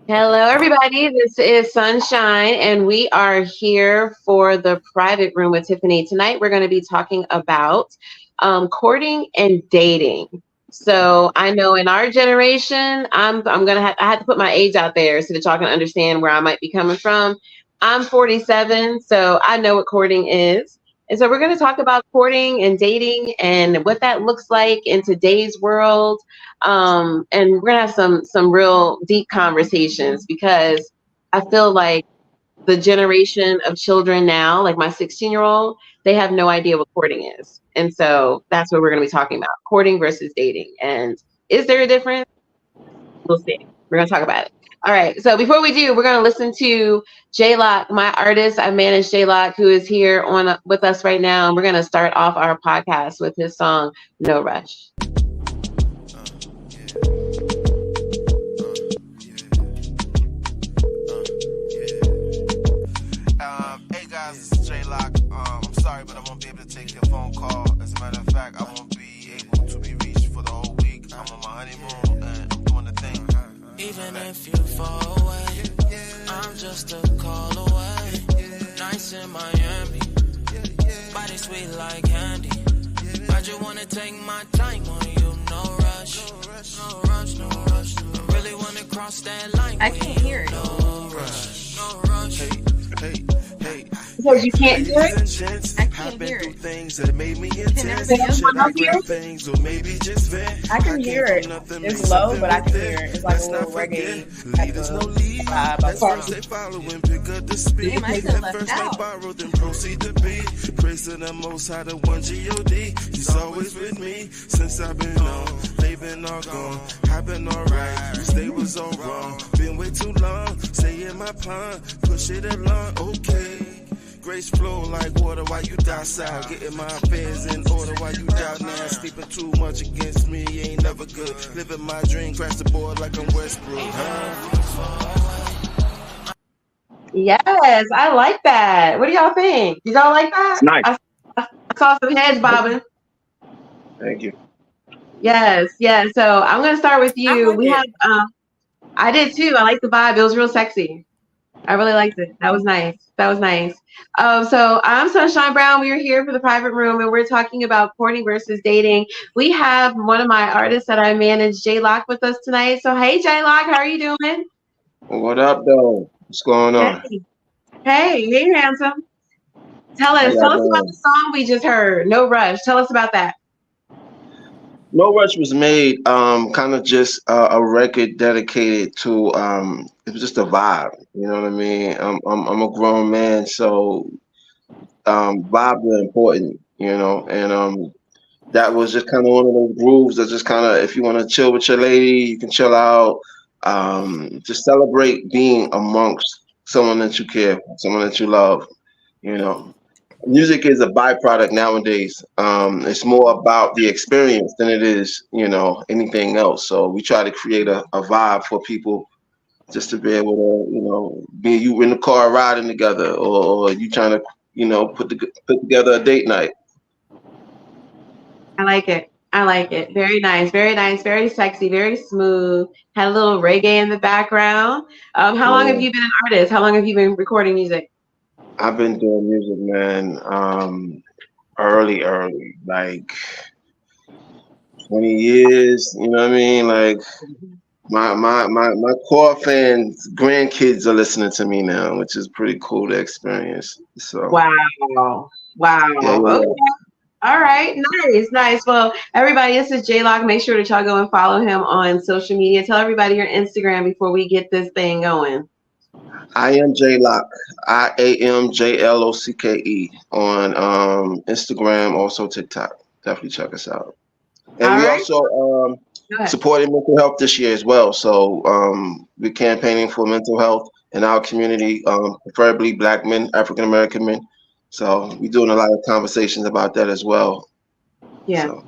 Hello, everybody. This is Sunshine, and we are here for the private room with Tiffany. Tonight, we're going to be talking about courting and dating. So, I know in our generation, I'm gonna I had to put my age out there so that y'all can understand where I might be coming from. I'm 47, so I know what courting is. And so we're going to talk about courting and dating and what that looks like in today's world, and we're gonna have some real deep conversations because I feel like the generation of children now, like my 16-year-old, they have no idea what courting is. And so that's what we're gonna be talking about: courting versus dating. And is there a difference? We'll see. We're gonna talk about it. All right. So before we do, we're gonna listen to J Lock, my artist. I manage J Lock, who is here on with us right now, and we're gonna start off our podcast with his song "No Rush." Hey guys, this is J Lock. I'm sorry, but I won't be able to take your phone call. As a matter of fact, I won't be able to be reached for the whole week. I'm on my honeymoon and I'm doing the thing. Even if you fall away, I'm just a call away. Nice in Miami, body sweet like candy. I just wanna take my time on you, no rush, no rush, no rush. I really wanna cross that line. I can't hear it. No rush, no rush. Hey. So you can't hear it? I can't hear it. Things that made me Can intense. everybody else hear? Things or maybe just vent. I can hear it. It's low, but I can hear it. It's like a little reggae type Leaders no of lead. vibe. That's I'm first they follow and pick up the speed. Damn, I feel left First out. they borrow, then proceed to be. Praise to the most high, the one G-O-D. He's always with me since I've been on. They've been all gone. I've been alright. They was all wrong. Been way too long. Stay in my pond. Push it along. Okay. Grace flow like water while you docile. Getting my affairs in order while you doubt now. Sleeping too much against me ain't never good. Living my dream, crash the board like I'm Westbrook. Yes, I like that. What do y'all think? Did y'all like that? Nice. I saw some heads bobbing. Thank you. Yes, yes. So I'm gonna start with I you. like We it. have I did too. I like the vibe. It was real sexy. I really liked it. That was nice. That was nice. So I'm Sunshine Brown. We are here for the private room and we're talking about courting versus dating. We have one of my artists that I manage, J Lock, with us tonight. So hey J Lock, how are you doing? What up, though? What's going on? Hey. Hey, handsome. Tell How us y'all about the doing? song we just heard, No Rush. Tell us about that. No Rush was made kind of just a record dedicated to it was just a vibe. You know what I mean? I'm a grown man, so vibes are important. You know, and that was just kind of one of those grooves that just kind of if you want to chill with your lady, you can chill out. Just celebrate being amongst someone that you care for, someone that you love. You know, music is a byproduct nowadays. It's more about the experience than it is, anything else. So we try to create a vibe for people just to be able to, be you in the car riding together, or you trying to, put together a date night. I like it. I like it. Very nice. Very nice. Very sexy. Very smooth. Had a little reggae in the background. How long have Yeah. you been an artist? How long have you been recording music? I've been doing music, man, early, like 20 years. You know what I mean? Like my core fans, grandkids are listening to me now, which is pretty cool to experience. So Wow. Wow. yeah, Okay. yeah. All right. Nice. Nice. Well, everybody, this is J Lock. Make sure that y'all go and follow him on social media. Tell everybody your Instagram before we get this thing going. I am J Lock. IAMJLOCKE on Instagram, also TikTok. Definitely check us out. And All we right. also Go ahead. supporting mental health this year as well. So we're campaigning for mental health in our community, preferably Black men, African American men. So we're doing a lot of conversations about that as well. Yeah. So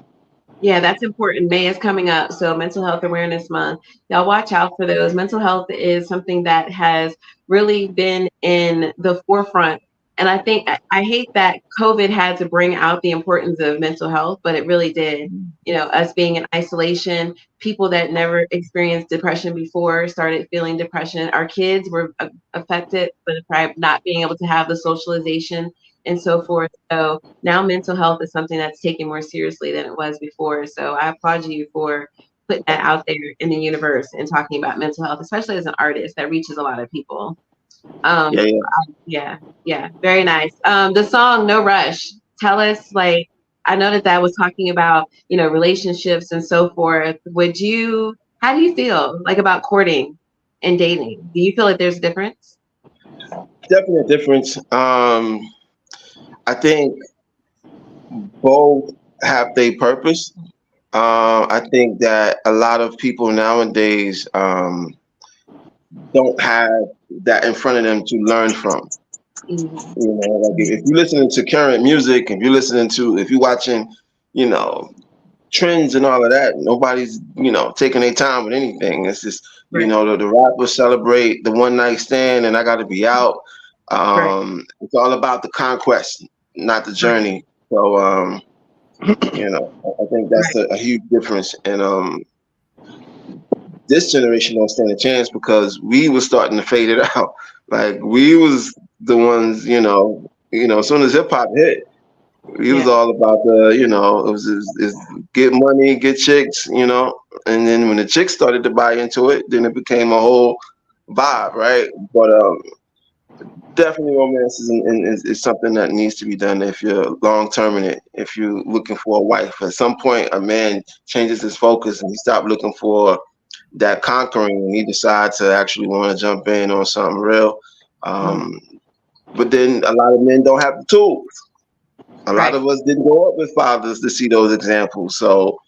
Yeah, that's important. May is coming up, so Mental Health Awareness Month. Y'all watch out for those. Mental health is something that has really been in the forefront And I think I hate that COVID had to bring out the importance of mental health, but it really did. You know, us being in isolation, people that never experienced depression before started feeling depression. Our kids were affected by not being able to have the socialization and so forth. So now mental health is something that's taken more seriously than it was before. So I applaud you for putting that out there in the universe and talking about mental health, especially as an artist that reaches a lot of people. Yeah, very nice. The song No Rush, tell us, like, I know that was talking about, you know, relationships and so forth. How do you feel like about courting and dating? Do you feel like there's a difference? Definitely a difference. I think both have their purpose. I think that a lot of people nowadays don't have that in front of them to learn from. Mm-hmm. You know, like if you're listening to current music, if you're watching, you know, trends and all of that, nobody's, you know, taking their time with anything. It's just, you know, the rappers celebrate the one night stand and I got to be out. It's all about the conquest, not the journey. So, you know, I think that's a huge difference. And this generation don't stand a chance because we was starting to fade it out. Like we was the ones, you know, as soon as hip hop hit, we was all about the, you know, it was get money, get chicks, you know, and then when the chicks started to buy into it, then it became a whole vibe, right? But definitely romance is something that needs to be done if you're long term in it. If you're looking for a wife, at some point a man changes his focus and he stopped looking for that conquering and he decides to actually want to jump in on something real. But then a lot of men don't have the tools. A lot of us didn't grow up with fathers to see those examples. So,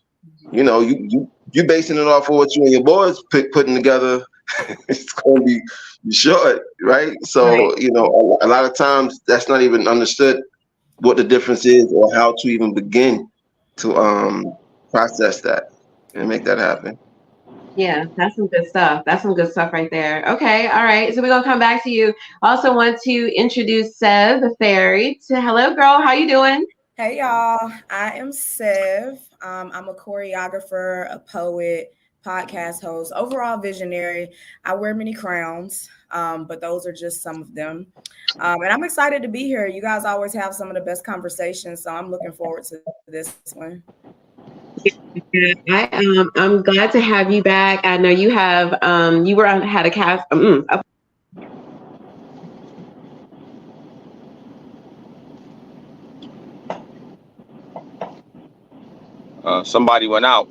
you know, you basing it off of what you and your boys putting together. It's going to be short, right? So, you know, a lot of times that's not even understood what the difference is or how to even begin to process that and make that happen. Yeah, that's some good stuff. That's some good stuff right there. Okay, all right. So we're gonna come back to you. Also want to introduce Sev the Fairy. Hello, girl. How you doing? Hey, y'all. I am Sev. I'm a choreographer, a poet, podcast host, overall visionary. I wear many crowns, but those are just some of them. And I'm excited to be here. You guys always have some of the best conversations, so I'm looking forward to this one. I'm glad to have you back. I know you have had a cast. Somebody went out.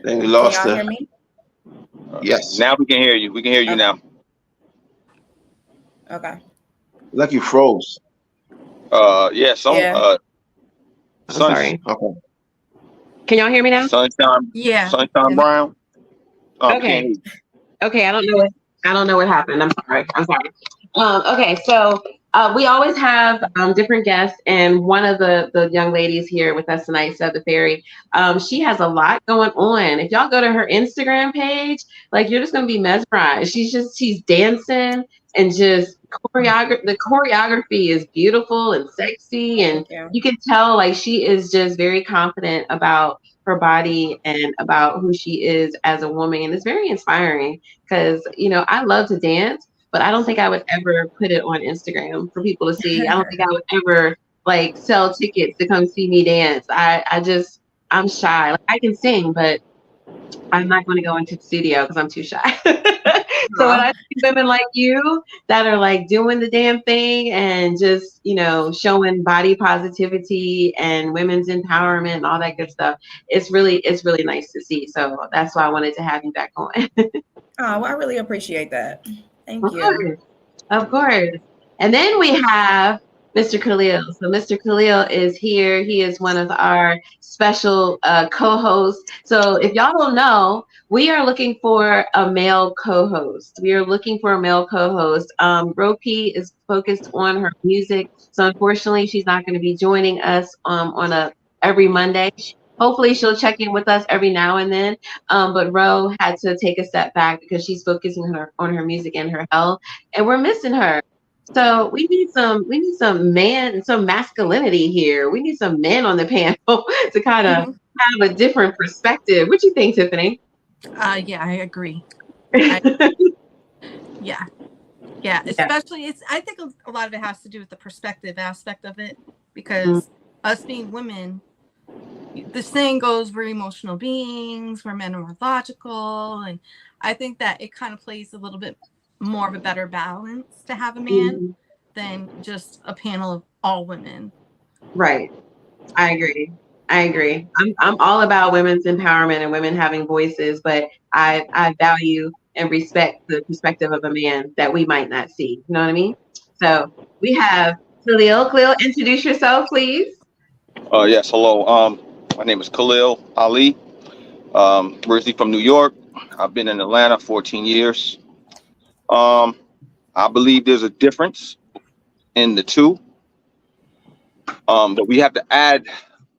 Then we lost Can y'all her. hear me? Yes. Now we can hear you. We can hear you now. Okay. Like you froze. Yeah. Sorry. Okay. Can y'all hear me now? Sunshine. Yeah. Sunshine Brown. Okay. Okay. I don't know what happened. I'm sorry. Okay. So we always have different guests, and one of the young ladies here with us tonight, Sev the Fairy, she has a lot going on. If y'all go to her Instagram page, like you're just gonna be mesmerized. She's dancing and just the choreography is beautiful and sexy, and you can tell like she is just very confident about her body and about who she is as a woman, and it's very inspiring because, you know, I love to dance, but I don't think I would ever put it on Instagram for people to see. I don't think I would ever like sell tickets to come see me dance. I'm shy. Like, I can sing, but I'm not going to go into the studio because I'm too shy. So when I see women like you that are like doing the damn thing and just, you know, showing body positivity and women's empowerment and all that good stuff, it's really nice to see. So that's why I wanted to have you back on. Oh, well, I really appreciate that. Thank you. Of course. And then we have Mr. Khalil. So Mr. Khalil is here. He is one of our special co-hosts. So if y'all don't know, we are looking for a male co-host. Ropi is focused on her music. So unfortunately, she's not going to be joining us on every Monday. Hopefully she'll check in with us every now and then. But Ro had to take a step back because she's focusing on her music and her health, and we're missing her. So some masculinity here. We need some men on the panel to kind of have a different perspective. What do you think, Tiffany? Yeah, I agree. Yeah. Especially, I think a lot of it has to do with the perspective aspect of it, because us being women, the saying goes, we're emotional beings, we're men are more logical, and I think that it kind of plays a little bit more of a better balance to have a man than just a panel of all women. Right. I agree. I'm all about women's empowerment and women having voices, but I value and respect the perspective of a man that we might not see. You know what I mean? So we have Khalil. Khalil, introduce yourself, please. Yes. Hello. My name is Khalil Ali. Originally from New York. I've been in Atlanta 14 years. I believe there's a difference in the two. But we have to add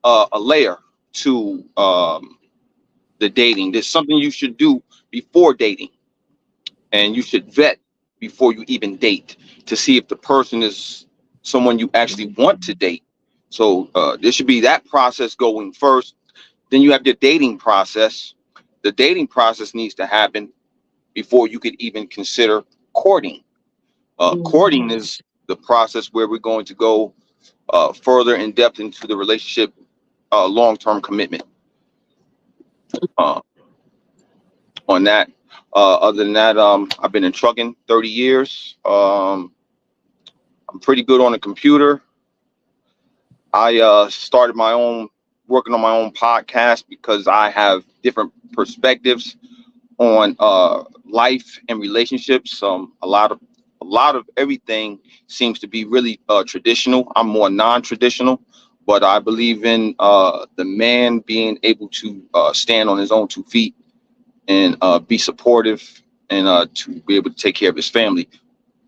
a layer to the dating. There's something you should do before dating, and you should vet before you even date to see if the person is someone you actually want to date. So there should be that process going first. Then you have your dating process. The dating process needs to happen before you could even consider courting. Courting is the process where we're going to go further in depth into the relationship, long-term commitment. On that, other than that, I've been in trucking 30 years. I'm pretty good on the computer. I started working on my own podcast because I have different perspectives on life and relationships. A lot of everything seems to be really traditional. I'm more non-traditional, but I believe in the man being able to stand on his own 2 feet and be supportive and to be able to take care of his family.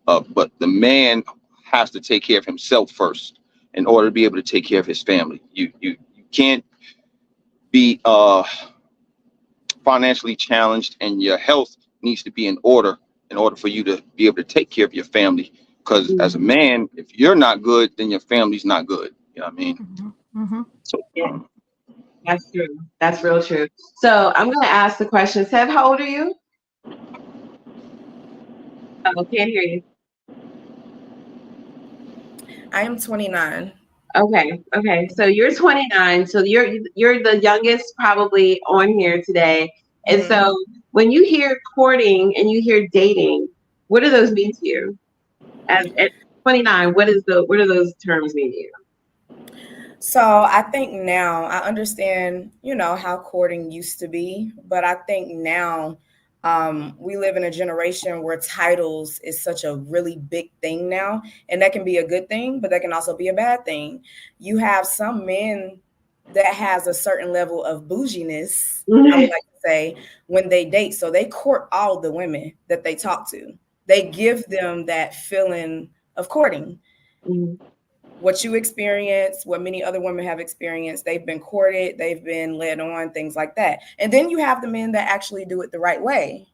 But the man has to take care of himself first in order to be able to take care of his family. You can't be financially challenged, and your health needs to be in order for you to be able to take care of your family. Because as a man, if you're not good, then your family's not good. You know what I mean? So, yeah, that's true. That's real true. So I'm going to ask the question. Sev, how old are you? Oh, can't hear you. I am 29. Okay. So you're 29. So you're the youngest probably on here today. And so when you hear courting and you hear dating, what do those mean to you? At 29, what do those terms mean to you? So I think now I understand, how courting used to be, but I think now we live in a generation where titles is such a really big thing now, and that can be a good thing, but that can also be a bad thing. You have some men that has a certain level of bouginess, I would like to say, when they date. So they court all the women that they talk to. They give them that feeling of courting. What you experience, what many other women have experienced, they've been courted, they've been led on, things like that. And then you have the men that actually do it the right way.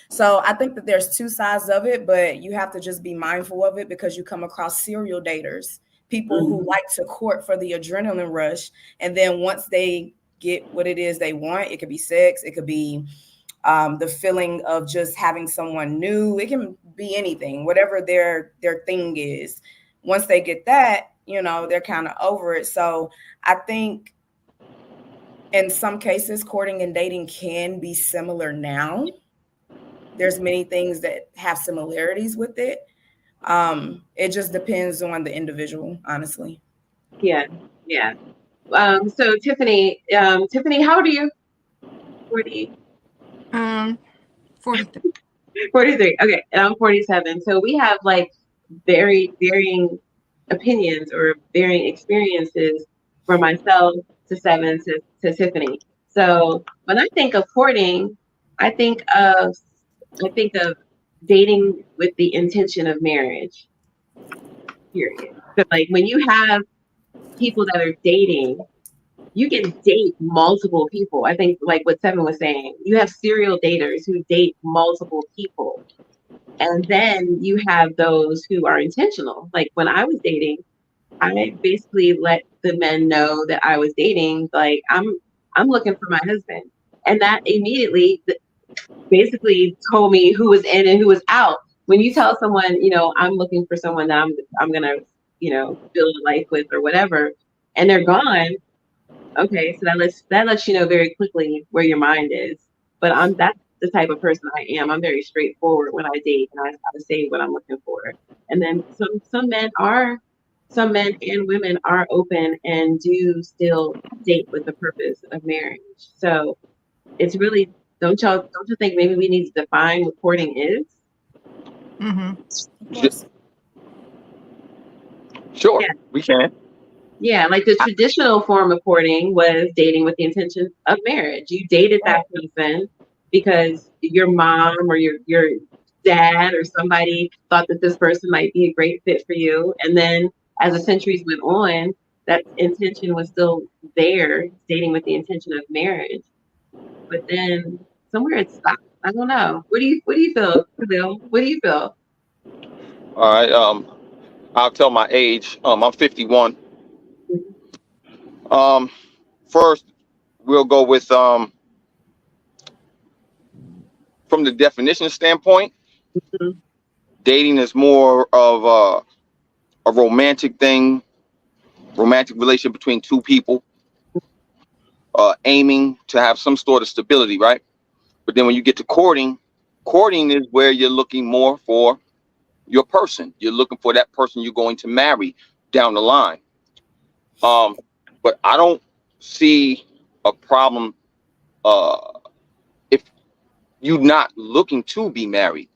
So I think that there's two sides of it, but you have to just be mindful of it, because you come across serial daters, people who like to court for the adrenaline rush. And then once they get what it is they want, it could be sex, it could be the feeling of just having someone new. It can be anything, whatever their thing is. Once they get that, they're kind of over it. So I think in some cases, courting and dating can be similar now. There's many things that have similarities with it. It just depends on the individual, honestly. Yeah. So Tiffany, how old are you? 40. 43. 43. Okay, and I'm 47. So we have like very varying opinions or varying experiences from myself to Seven to Tiffany. So when I think of courting, I think of dating with the intention of marriage. Period. So like when you have people that are dating, you can date multiple people. I think like what Seven was saying, you have serial daters who date multiple people. And then you have those who are intentional. Like when I was dating, I basically let the men know that I was dating, like I'm looking for my husband. And that immediately basically told me who was in and who was out. When you tell someone, I'm looking for someone that I'm gonna, build a life with or whatever, and they're gone, okay, so that lets you know very quickly where your mind is. But that's the type of person I am. I'm very straightforward when I date, and I say what I'm looking for. And then some men and women are open and do still date with the purpose of marriage. So it's really, don't you think maybe we need to define what courting is? Mm-hmm. Sure, Yeah. we can. Yeah, like the traditional form of courting was dating with the intention of marriage. You dated that person because your mom or your dad or somebody thought that this person might be a great fit for you. And then as the centuries went on, that intention was still there, dating with the intention of marriage. But then somewhere it stopped. I don't know. What do you feel, Khalil? What do you feel? All right. I'll tell my age. I'm 51. First, we'll go with from the definition standpoint. Mhm. Dating is more of a romantic thing, romantic relationship between two people, aiming to have some sort of stability, right? But then when you get to courting is where you're looking more for your person. You're looking for that person you're going to marry down the line. But I don't see a problem if you're not looking to be married.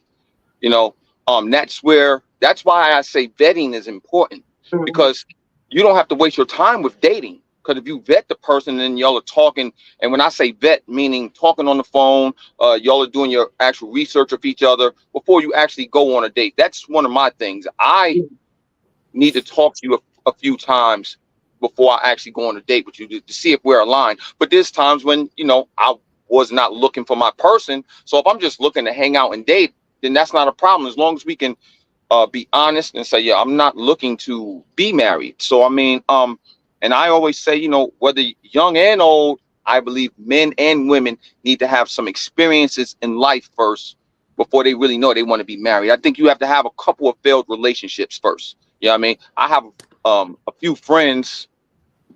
That's why I say vetting is important, because you don't have to waste your time with dating. Because if you vet the person and y'all are talking, and when I say vet, meaning talking on the phone, y'all are doing your actual research of each other before you actually go on a date. That's one of my things. I need to talk to you a few times before I actually go on a date with you to see if we're aligned. But there's times when, I was not looking for my person. So if I'm just looking to hang out and date, then that's not a problem, as long as we can be honest and say, yeah, I'm not looking to be married. So, I mean, and I always say, whether young and old, I believe men and women need to have some experiences in life first before they really know they want to be married. I think you have to have a couple of failed relationships first. You know what I mean? I have a few friends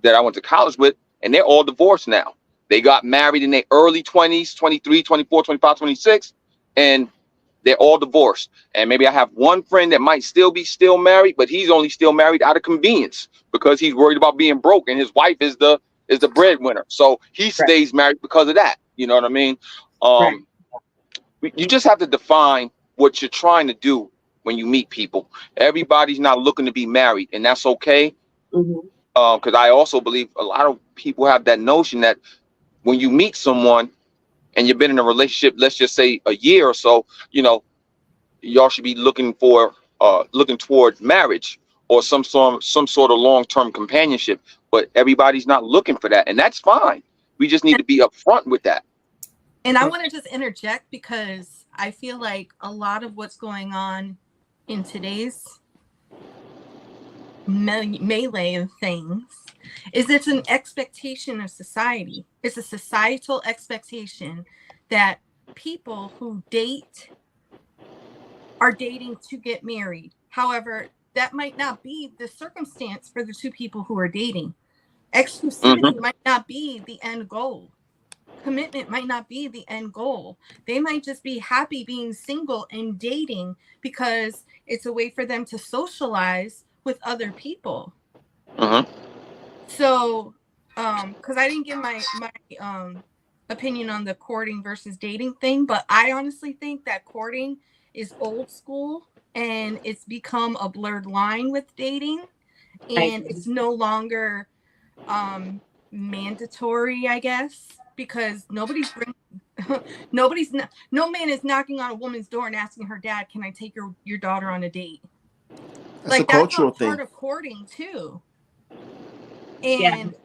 that I went to college with, and they're all divorced now. They got married in their early 20s, 23, 24, 25, 26, and they're all divorced. And maybe I have one friend that might still be married, but he's only still married out of convenience because he's worried about being broke, and his wife is the breadwinner. So he stays married because of that. You know what I mean? You just have to define what you're trying to do when you meet people. Everybody's not looking to be married, and that's okay. Because I also believe a lot of people have that notion that when you meet someone and you've been in a relationship, let's just say a year or so, y'all should be looking toward marriage or some sort of long-term companionship. But everybody's not looking for that, and that's fine. We just need to be upfront with that. And I want to just interject, because I feel like a lot of what's going on in today's melee of things is it's an expectation of society. It's a societal expectation that people who date are dating to get married. However, that might not be the circumstance for the two people who are dating. Exclusivity might not be the end goal. Commitment might not be the end goal. They might just be happy being single and dating because it's a way for them to socialize with other people. So, because I didn't give my opinion on the courting versus dating thing, but I honestly think that courting is old school and it's become a blurred line with dating, and it's no longer mandatory, I guess, because no man is knocking on a woman's door and asking her dad, can I take your daughter on a date? That's a cultural that's thing. Part of courting too. And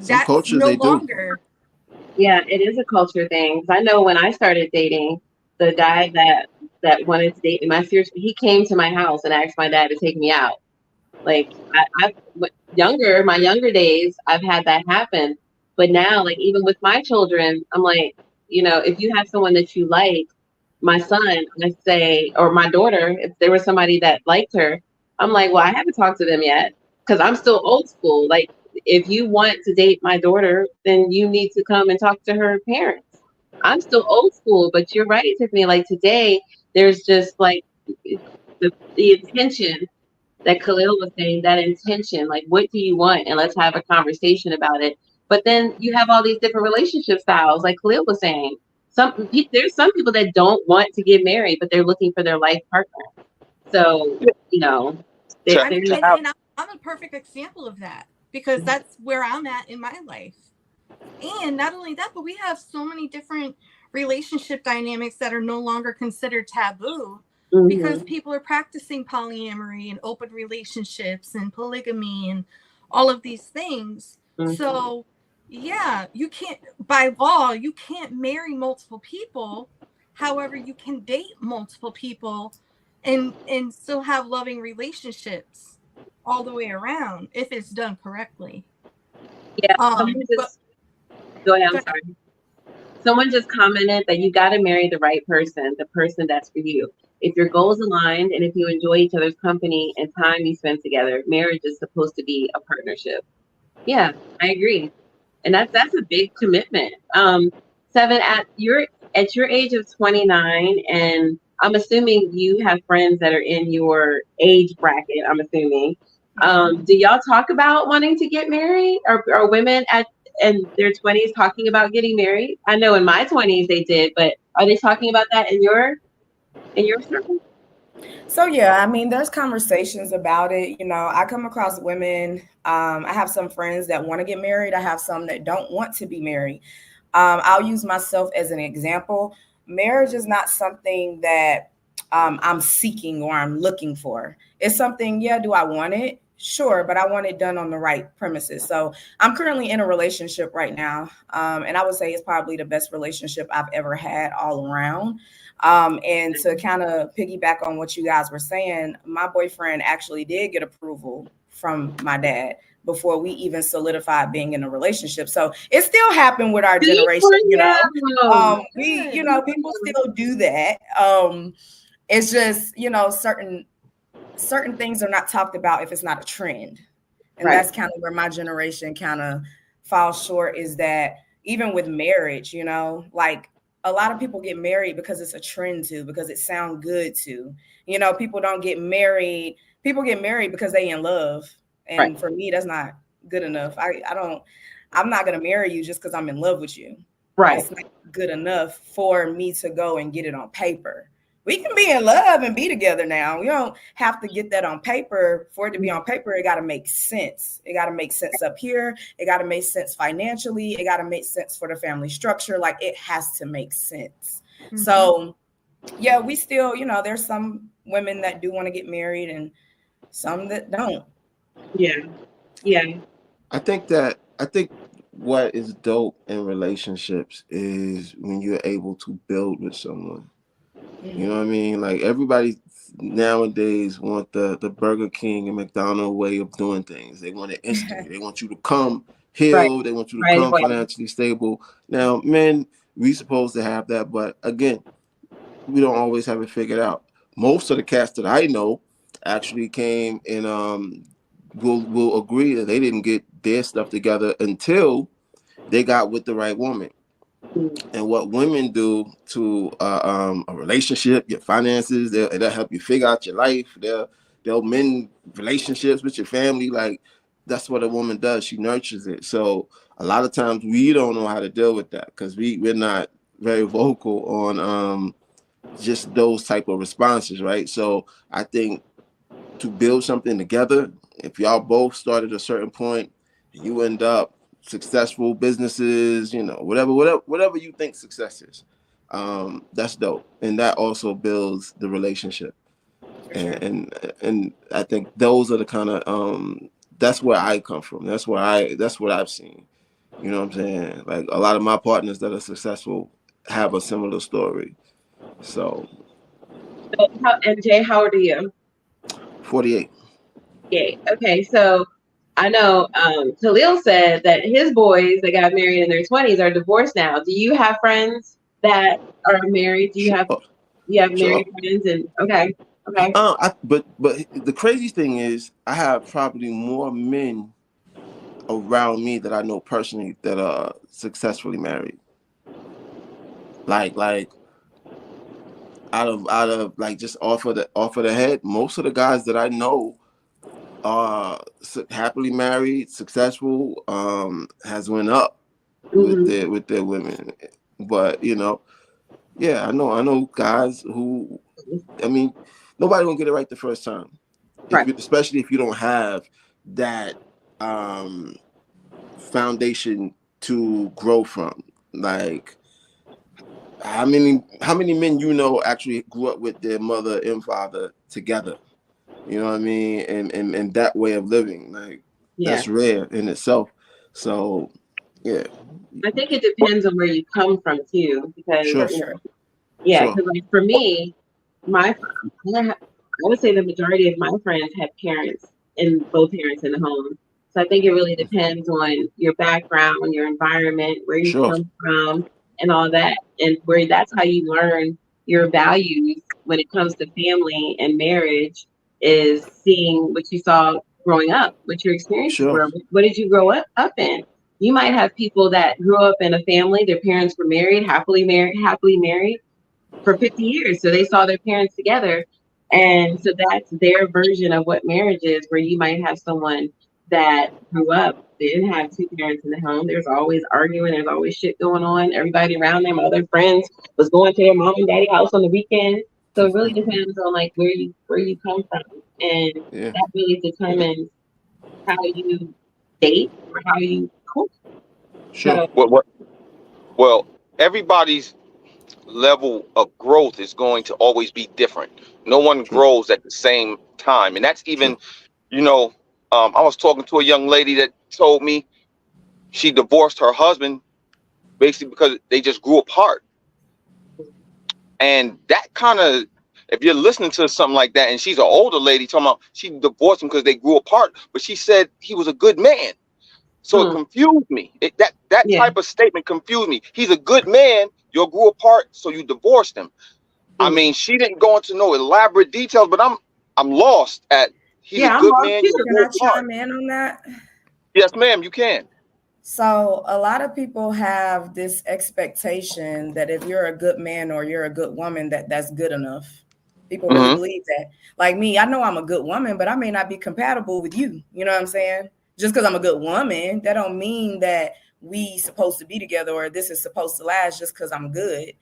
some cultures no they longer. Yeah, it is a culture thing. I know when I started dating, the guy that that wanted to date me. He came to my house and asked my dad to take me out. Like my younger days, I've had that happen. But now, like even with my children, I'm like, if you have someone that you like, my son, I say, or my daughter, if there was somebody that liked her, I'm like, well, I haven't talked to them yet because I'm still old school. Like, if you want to date my daughter, then you need to come and talk to her parents. I'm still old school, but you're right, Tiffany. Like today, there's just like the intention that Khalil was saying, that intention, like, what do you want? And let's have a conversation about it. But then you have all these different relationship styles, like Khalil was saying. There's some people that don't want to get married, but they're looking for their life partner. So, I'm a perfect example of that because that's where I'm at in my life. And not only that, but we have so many different relationship dynamics that are no longer considered taboo because people are practicing polyamory and open relationships and polygamy and all of these things. So yeah, you can't, by law, you can't marry multiple people. However, you can date multiple people and still have loving relationships all the way around if it's done correctly. Yeah. Go ahead. I'm sorry. Someone just commented that you got to marry the right person, the person that's for you. If your goals aligned and if you enjoy each other's company and time you spend together, marriage is supposed to be a partnership. Yeah, I agree. And that's a big commitment. Seven, at your age of 29, and I'm assuming you have friends that are in your age bracket, I'm assuming. Do y'all talk about wanting to get married? Or women in their 20s talking about getting married? I know in my 20s they did, but are they talking about that in your circle? So yeah, I mean, there's conversations about it. I come across women. I have some friends that want to get married. I have some that don't want to be married. I'll use myself as an example. Marriage is not something that I'm seeking or I'm looking for. It's something, yeah, do I want it? Sure, but I want it done on the right premises. So I'm currently in a relationship right now. And I would say it's probably the best relationship I've ever had all around. And to kind of piggyback on what you guys were saying, my boyfriend actually did get approval from my dad before we even solidified being in a relationship. So it still happened with our generation, people still do that. It's just, certain things are not talked about if it's not a trend. And that's kind of where my generation kind of falls short, is that even with marriage, like a lot of people get married because it's a trend because it sounds good to, people don't get married. People get married because they in love. And for me, that's not good enough. I'm not going to marry you just because I'm in love with you. Right. It's not good enough for me to go and get it on paper. We can be in love and be together now. We don't have to get that on paper. For it to be on paper, it got to make sense. It got to make sense up here. It got to make sense financially. It got to make sense for the family structure. Like, it has to make sense. Mm-hmm. So, yeah, we still, there's some women that do want to get married and some that don't. Yeah. Yeah. I think what is dope in relationships is when you're able to build with someone. You know what I mean? Like, everybody nowadays want the Burger King and McDonald's way of doing things. They want it instantly. They want you to come healed. They want you to come financially stable. Now, men, we supposed to have that, but again, we don't always have it figured out. Most of the cats that I know actually came and will agree that they didn't get their stuff together until they got with the right woman. And what women do to a relationship, your finances, they'll help you figure out your life. They'll mend relationships with your family. Like, that's what a woman does. She nurtures it. So a lot of times we don't know how to deal with that because we're not very vocal on just those type of responses, right? So I think to build something together, if y'all both start at a certain point, you end up successful businesses, whatever you think success is, that's dope, and that also builds the relationship. And I think those are the kind of that's where I come from. That's what I've seen. You know what I'm saying? Like, a lot of my partners that are successful have a similar story. So So, and Jay, how old are you? 48. Yeah. Okay. So I know Khalil said that his boys that got married in their 20s are divorced now. Do you have friends that are married? Do you have Sure. married friends? And okay. But the crazy thing is, I have probably more men around me that I know personally that are successfully married. Like out of like just off of the head, most of the guys that I know are happily married, successful, has went up with their women. But yeah, I know guys who, I mean, nobody gonna get it right the first time. Right. Especially if you don't have that foundation to grow from. Like, how many men actually grew up with their mother and father together? You know what I mean? And that way of living, like, that's rare in itself. So yeah, I think it depends on where you come from too, because sure. because like for me, I would say the majority of my friends have both parents in the home. So I think it really depends on your background, your environment, where you come from, and all that, and that's how you learn your values when it comes to family and marriage, is seeing what you saw growing up, what your experiences were. What did you grow up in? You might have people that grew up in a family, their parents were happily married for 50 years. So they saw their parents together. And so that's their version of what marriage is, where you might have someone that grew up, they didn't have two parents in the home. There's always arguing, there's always shit going on. Everybody around them, other friends, was going to their mom and daddy house on the weekend. So it really depends on like where you come from. And that really determines how you date or how you cook. Sure. Well, everybody's level of growth is going to always be different. No one grows at the same time. And that's even, I was talking to a young lady that told me she divorced her husband basically because they just grew apart. And that kind of, if you're listening to something like that, and she's an older lady talking about she divorced him because they grew apart, but she said he was a good man. So it confused me. That type of statement confused me. He's a good man. You grew apart, so you divorced him. I mean, she didn't go into no elaborate details, but I'm lost at he's a good man. Can I chime in on that? Yes, ma'am, you can. So a lot of people have this expectation that if you're a good man or you're a good woman, that's good enough. People really believe that. Like me, I know I'm a good woman, but I may not be compatible with you. You know what I'm saying? Just because I'm a good woman, that don't mean that we supposed to be together or this is supposed to last just because I'm good,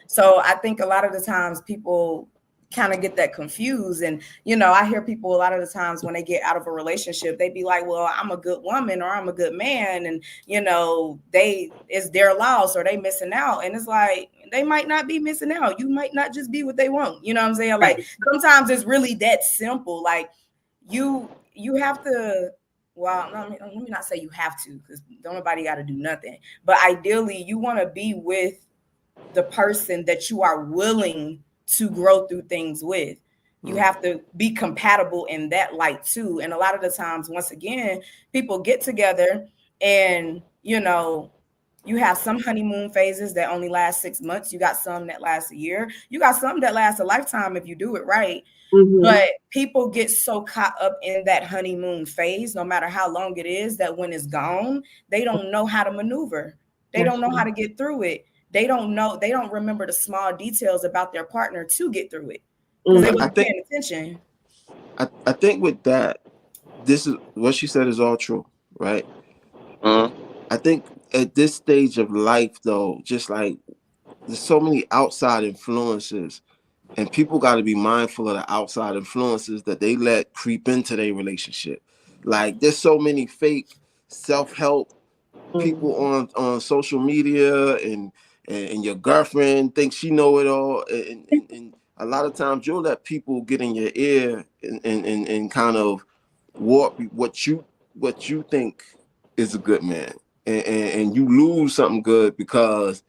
So I think a lot of the times people kind of get that confused. And, I hear people a lot of the times when they get out of a relationship, they be like, well, I'm a good woman or I'm a good man. And, it's their loss or they missing out. And it's like, they might not be missing out. You might not just be what they want. You know what I'm saying? Like sometimes it's really that simple. Like you have to, well, let me not say you have to, because don't nobody got to do nothing. But ideally, you want to be with the person that you are willing to grow through things with. You have to be compatible in that light too. And a lot of the times, once again, people get together and, you have some honeymoon phases that only last 6 months. You got some that last a year. You got some that last a lifetime if you do it right. But people get so caught up in that honeymoon phase, no matter how long it is, that when it's gone, they don't know how to maneuver. They don't know how to get through it. They don't remember the small details about their partner to get through it. Because they wasn't paying attention. I think with that, this is what she said is all true, right? I think at this stage of life, though, just like there's so many outside influences, and people got to be mindful of the outside influences that they let creep into their relationship. Like there's so many fake self-help people on social media, and your girlfriend thinks she know it all, and a lot of times you'll let people get in your ear and kind of warp what you think is a good man, and you lose something good because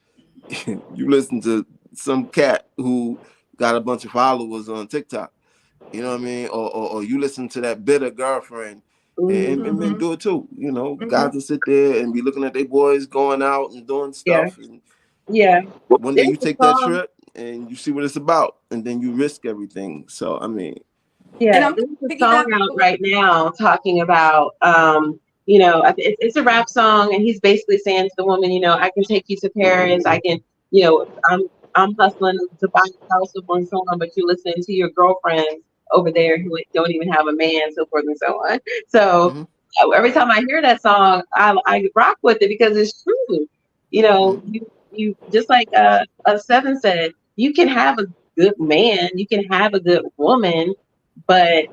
you listen to some cat who got a bunch of followers on TikTok. You know what I mean? Or you listen to that bitter girlfriend and men do it too. You know, guys will sit there and be looking at their boys going out and doing stuff. And one day you take that trip and you see what it's about, and then you risk everything. So, I mean. Yeah, there's a song out right now talking about, you know, it's a rap song, and he's basically saying to the woman, you know, I can take you to Paris. I can, you know, I'm hustling to buy a house and so on, but you're listening to your girlfriends over there who don't even have a man, so forth and so on. So every time I hear that song, I rock with it because it's true. You know, you just like Seven said, you can have a good man, you can have a good woman, but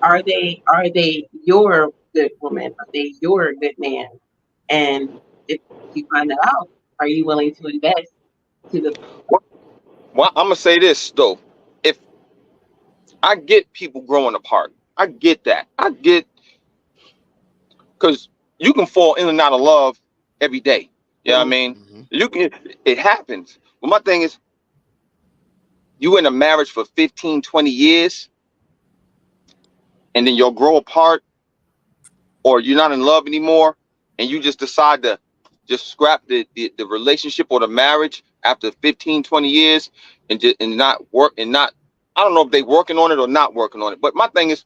are they your good woman? Are they your good man? And if you find that out, are you willing to invest to the? Well, I'm gonna say this though. If I get people growing apart, I get that. I get, because you can fall in and out of love every day. You know what I mean? You can. It happens. But my thing is, you in a marriage for 15, 20 years, and then you'll grow apart, or you're not in love anymore, and you just decide to just scrap the relationship or the marriage after 15, 20 years and not work and not, I don't know if they working on it or not working on it. But my thing is,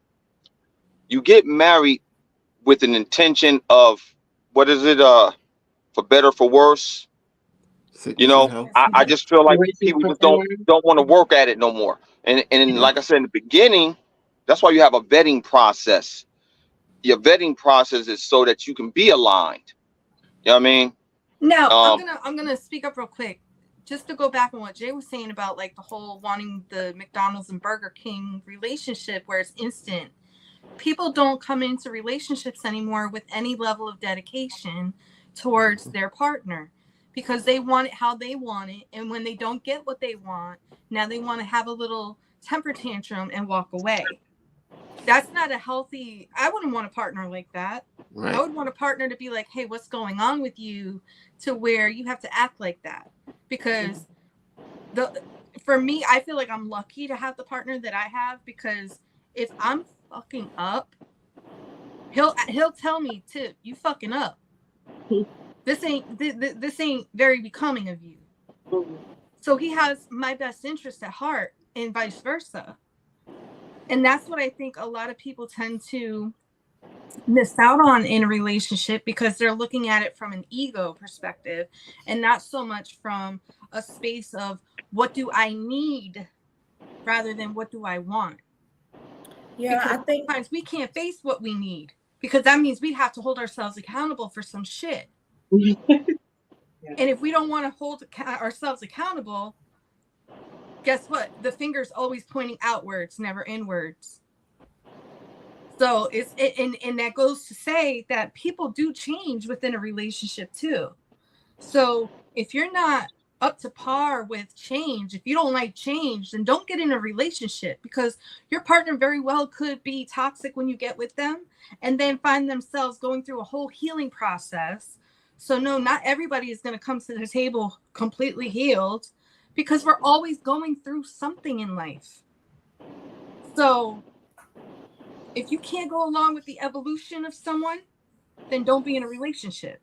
you get married with an intention of, what is it, for better, for worse. You know, I just feel like people just don't want to work at it no more. And like I said in the beginning, that's why you have a vetting process. Your vetting process is so that you can be aligned. You know what I mean? No, I'm gonna speak up real quick, just to go back on what Jay was saying about like the whole wanting the McDonald's and Burger King relationship where it's instant. People don't come into relationships anymore with any level of dedication towards their partner because they want it how they want it, and when they don't get what they want, now they want to have a little temper tantrum and walk away. That's not a healthy. I wouldn't want a partner like that. Right. I would want a partner to be like, hey, what's going on with you, to where you have to act like that. Because for me, I feel like I'm lucky to have the partner that I have, because if I'm fucking up, he'll tell me too, you fucking up. This ain't very becoming of you. So he has my best interest at heart, and vice versa. And that's what I think a lot of people tend to miss out on in a relationship, because they're looking at it from an ego perspective and not so much from a space of what do I need rather than what do I want. Yeah, because I think sometimes we can't face what we need, because that means we have to hold ourselves accountable for some shit. And if we don't want to hold ourselves accountable, guess what? The finger's always pointing outwards, never inwards. So and that goes to say that people do change within a relationship too. So if you're not up to par with change, if you don't like change, then don't get in a relationship, because your partner very well could be toxic when you get with them and then find themselves going through a whole healing process. So no, not everybody is going to come to the table completely healed, because we're always going through something in life. So if you can't go along with the evolution of someone, then don't be in a relationship.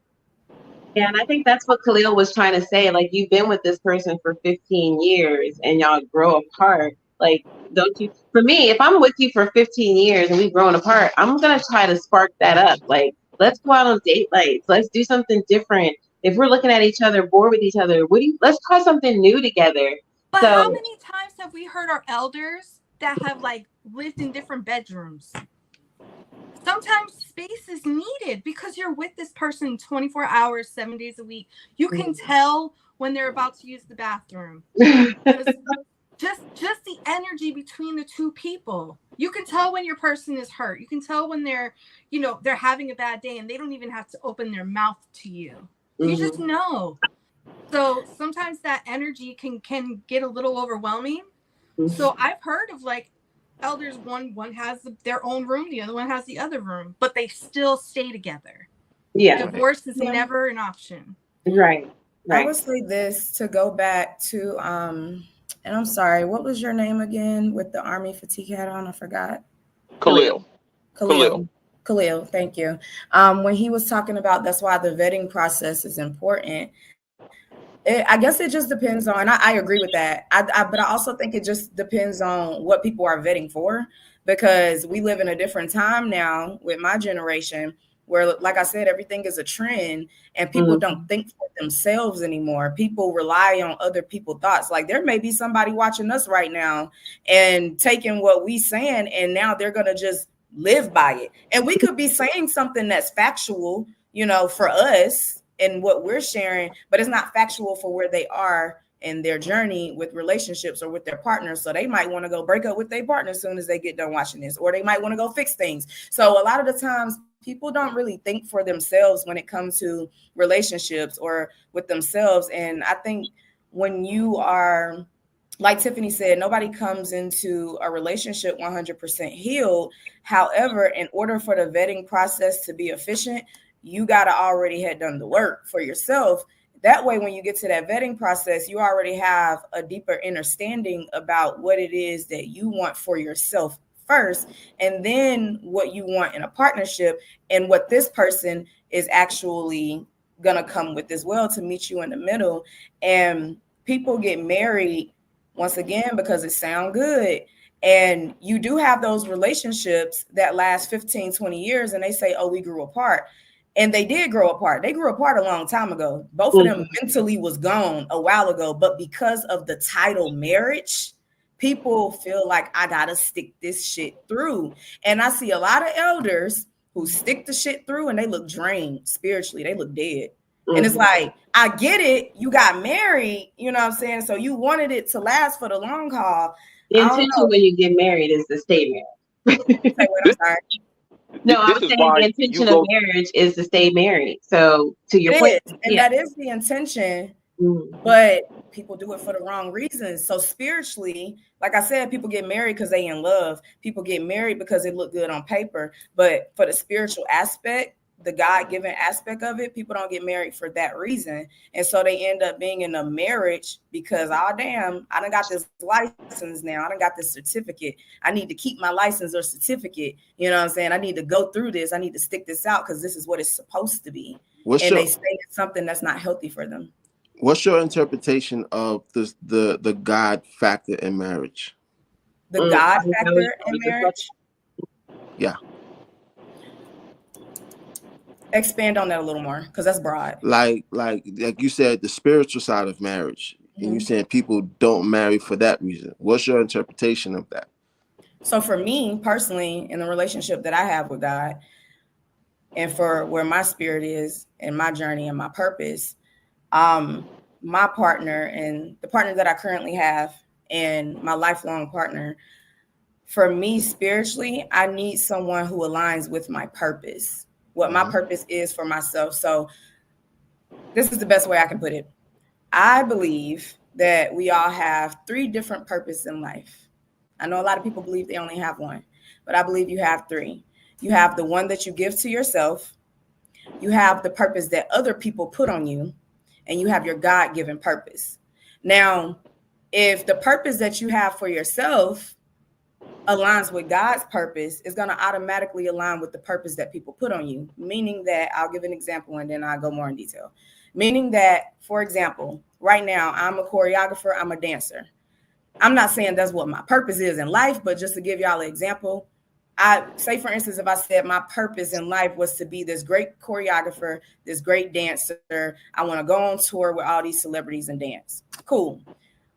Yeah, and I think that's what Khalil was trying to say. Like, you've been with this person for 15 years and y'all grow apart. Like, don't you? For me, if I'm with you for 15 years and we've grown apart, I'm going to try to spark that up. Like, let's go out on date nights. Let's do something different. If we're looking at each other, bored with each other, let's try something new together. But how many times have we heard our elders that have like lived in different bedrooms? Sometimes space is needed because you're with this person 24 hours, 7 days a week. You can tell when they're about to use the bathroom. just the energy between the two people. You can tell when your person is hurt. You can tell when they're having a bad day and they don't even have to open their mouth to you. You just know. So sometimes that energy can get a little overwhelming. So I've heard of like elders, one has their own room, the other one has the other room, but they still stay together. Yeah. Divorce is never an option. Right. I would say this, to go back to And I'm sorry, what was your name again with the Army fatigue hat on? I forgot. Khalil. Khalil, thank you. When he was talking about that's why the vetting process is important. I guess it just depends on. I agree with that. But I also think it just depends on what people are vetting for, because we live in a different time now with my generation, where, like I said, everything is a trend, and people don't think for themselves anymore. People rely on other people's thoughts. Like, there may be somebody watching us right now and taking what we saying, and now they're gonna just live by it. And we could be saying something that's factual, for us and what we're sharing, but it's not factual for where they are in their journey with relationships or with their partners. So they might want to go break up with their partner as soon as they get done watching this, or they might want to go fix things. So a lot of the times people don't really think for themselves when it comes to relationships or with themselves. And I think when you are, like Tiffany said, nobody comes into a relationship 100% healed. However, in order for the vetting process to be efficient, you got to already have done the work for yourself. That way, when you get to that vetting process, you already have a deeper understanding about what it is that you want for yourself first, and then what you want in a partnership, and what this person is actually going to come with as well to meet you in the middle. And people get married, once again, because it sounds good. And you do have those relationships that last 15, 20 years, and they say, oh, we grew apart. And they did grow apart. They grew apart a long time ago. Both of them mentally was gone a while ago. But because of the title marriage, people feel like I got to stick this shit through. And I see a lot of elders who stick the shit through and they look drained spiritually. They look dead. And it's like, I get it. You got married, you know what I'm saying? So you wanted it to last for the long haul. The intention when you get married is to stay married. Say what? I'm sorry. No, I'm saying the intention of marriage is to stay married. So to your point, and that is the intention, but people do it for the wrong reasons. So spiritually, like I said, people get married because they in love. People get married because it look good on paper. But for the spiritual aspect, the God-given aspect of it, people don't get married for that reason. And so they end up being in a marriage because, oh, damn, I done got this license now. I done got this certificate. I need to keep my license or certificate. You know what I'm saying? I need to go through this. I need to stick this out because this is what it's supposed to be. They say it's something that's not healthy for them. What's your interpretation of the God factor in marriage? The God factor in marriage? Yeah. Expand on that a little more, because that's broad. Like you said, the spiritual side of marriage, and you saying people don't marry for that reason. What's your interpretation of that? So for me personally, in the relationship that I have with God, and for where my spirit is and my journey and my purpose, my partner and the partner that I currently have and my lifelong partner, for me spiritually, I need someone who aligns with my purpose. What my purpose is for myself. So this is the best way I can put it. I believe that we all have 3 different purposes in life. I know a lot of people believe they only have one, but I believe you have 3. You have the one that you give to yourself. You have the purpose that other people put on you, and you have your God-given purpose. Now, if the purpose that you have for yourself aligns with God's purpose, is going to automatically align with the purpose that people put on you. Meaning that, I'll give an example and then I'll go more in detail. Meaning that, for example, right now, I'm a choreographer, I'm a dancer. I'm not saying that's what my purpose is in life, but just to give y'all an example, I say, for instance, if I said my purpose in life was to be this great choreographer, this great dancer, I want to go on tour with all these celebrities and dance. Cool.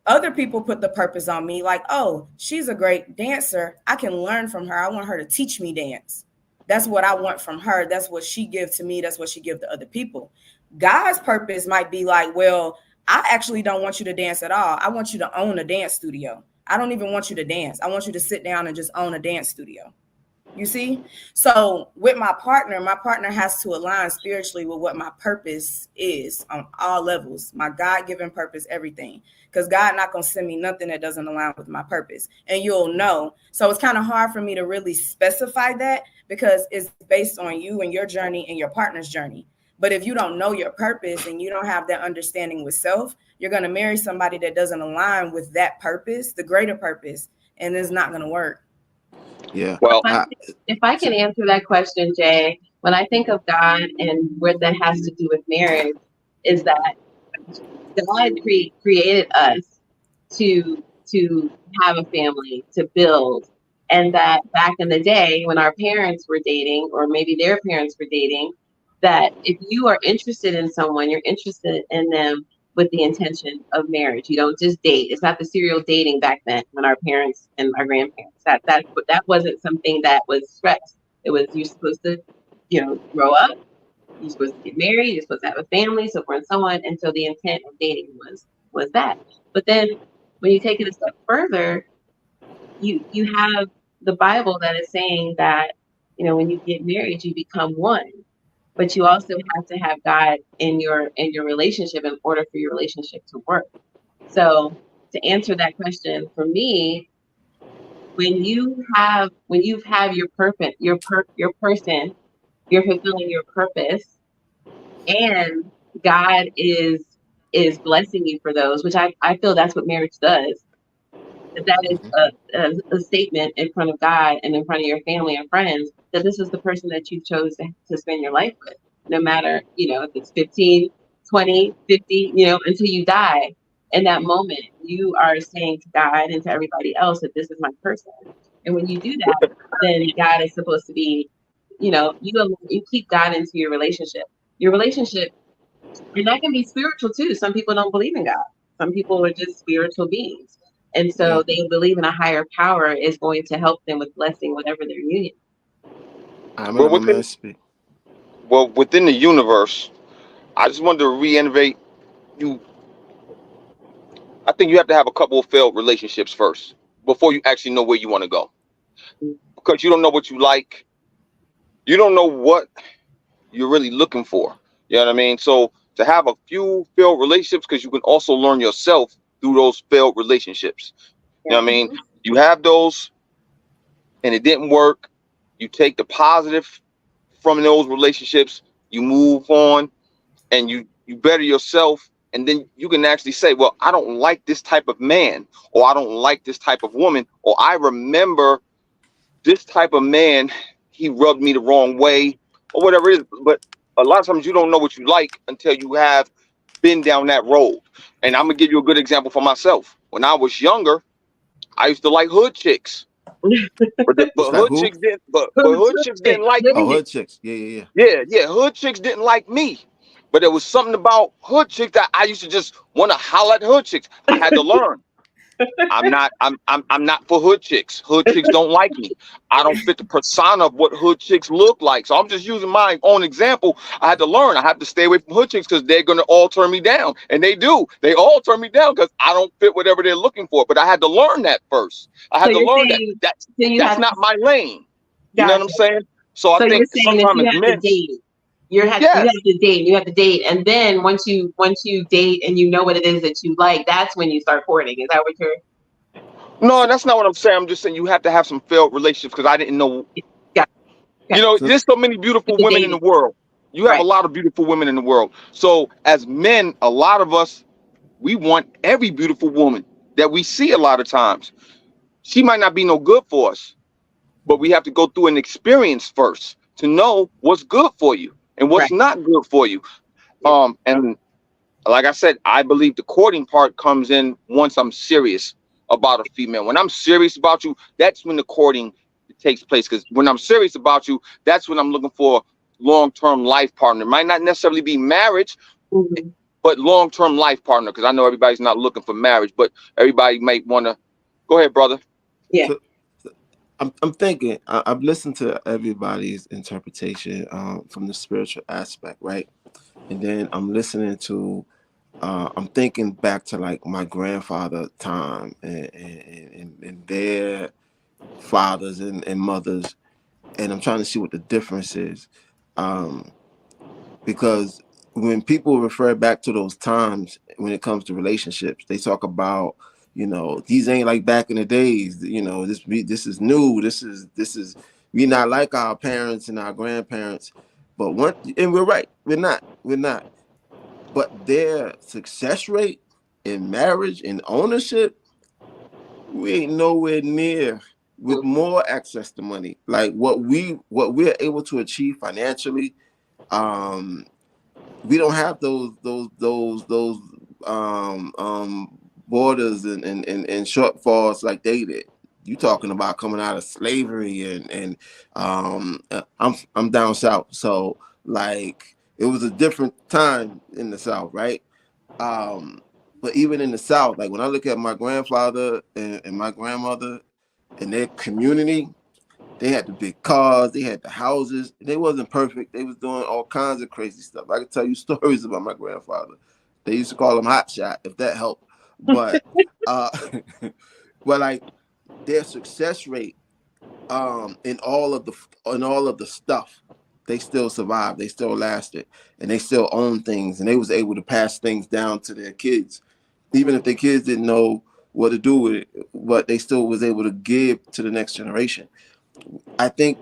Other people put the purpose on me like, oh, she's a great dancer. I can learn from her. I want her to teach me dance. That's what I want from her. That's what she gives to me. That's what she gives to other people. God's purpose might be like, well, I actually don't want you to dance at all. I want you to own a dance studio. I don't even want you to dance. I want you to sit down and just own a dance studio. You see? So with my partner has to align spiritually with what my purpose is on all levels, my God-given purpose, everything. Because God not going to send me nothing that doesn't align with my purpose. And you'll know. So it's kind of hard for me to really specify that because it's based on you and your journey and your partner's journey. But if you don't know your purpose and you don't have that understanding with self, you're going to marry somebody that doesn't align with that purpose, the greater purpose, and it's not going to work. Yeah. Well, If I can answer that question, Jay, when I think of God and what that has to do with marriage, is that God created us to have a family, to build, and that back in the day when our parents were dating, or maybe their parents were dating, that if you are interested in someone, you're interested in them with the intention of marriage. You don't just date. It's not the serial dating back then when our parents and our grandparents. That wasn't something that was stressed. It was, you're supposed to, grow up. You're supposed to get married. You're supposed to have a family, so forth and so on. And so the intent of dating was that. But then when you take it a step further, you have the Bible that is saying that, when you get married, you become one. But you also have to have God in your relationship in order for your relationship to work. So to answer that question, for me, when you have your purpose, your person, you're fulfilling your purpose, and God is blessing you for those, which I feel that's what marriage does. That is a statement in front of God and in front of your family and friends that this is the person that you chose to spend your life with, no matter, if it's 15, 20, 50, until you die. In that moment, you are saying to God and to everybody else that this is my person. And when you do that, then God is supposed to be, you keep God into your relationship. Your relationship, and that can be spiritual too. Some people don't believe in God. Some people are just spiritual beings. And so they believe in a higher power is going to help them with blessing whatever their union. Within the universe, I just wanted to reiterate you. I think you have to have a couple of failed relationships first before you actually know where you want to go. Because you don't know what you like. You don't know what you're really looking for. You know what I mean? So to have a few failed relationships, because you can also learn yourself through those failed relationships. You know what I mean? You have those and it didn't work. You take the positive from those relationships, you move on, and you better yourself. And then you can actually say, well, I don't like this type of man, or I don't like this type of woman, or I remember this type of man, he rubbed me the wrong way, or whatever it is. But a lot of times you don't know what you like until you have been down that road. And I'm gonna give you a good example for myself. When I was younger, I used to like hood chicks. But hood chicks didn't like me. Hood chicks. Yeah. Hood chicks didn't like me. But there was something about hood chicks that I used to just want to holler at hood chicks. I had to learn. I'm not for hood chicks. Hood chicks don't like me. I don't fit the persona of what hood chicks look like. So I'm just using my own example. I had to learn. I have to stay away from hood chicks because they're gonna all turn me down. And they do. They all turn me down because I don't fit whatever they're looking for. But I had to learn that first. I had to learn that's not my lane. You know what I'm saying? So I think sometimes it's meant. You have to date, and then once you date and you know what it is that you like, that's when you start courting. Is that what you're? No, that's not what I'm saying. I'm just saying you have to have some failed relationships because I didn't know. Yeah. There's so many beautiful women in the world. You have a lot of beautiful women in the world. So as men, a lot of us, we want every beautiful woman that we see a lot of times. She might not be no good for us, but we have to go through an experience first to know what's good for you and what's not good for you. And like I said, I believe the courting part comes in once I'm serious about a female. When I'm serious about you, that's when the courting takes place. Because when I'm serious about you, that's when I'm looking for long-term life partner. It might not necessarily be marriage, but long-term life partner. Because I know everybody's not looking for marriage, but everybody might want to. Go ahead, brother. Yeah. So, I'm thinking, I've listened to everybody's interpretation from the spiritual aspect, right? And then I'm listening to, I'm thinking back to like my grandfather time and their fathers and mothers, and I'm trying to see what the difference is. Because when people refer back to those times, when it comes to relationships, they talk about, these ain't like back in the days. This is new. This is we're not like our parents and our grandparents. But and we're right, we're not. But their success rate in marriage and ownership, we ain't nowhere near with more access to money. Like what we're able to achieve financially. We don't have those borders and shortfalls like they did. You talking about coming out of slavery and I'm down south, so like it was a different time in the South, right? But even in the South, like when I look at my grandfather and my grandmother and their community, they had the big cars, they had the houses. They wasn't perfect. They was doing all kinds of crazy stuff. I could tell you stories about my grandfather. They used to call him Hot Shot, if that helped. But but like their success rate in all of the stuff, they still survived, they still lasted, and they still own things, and they was able to pass things down to their kids, even if their kids didn't know what to do with it, but they still was able to give to the next generation. I think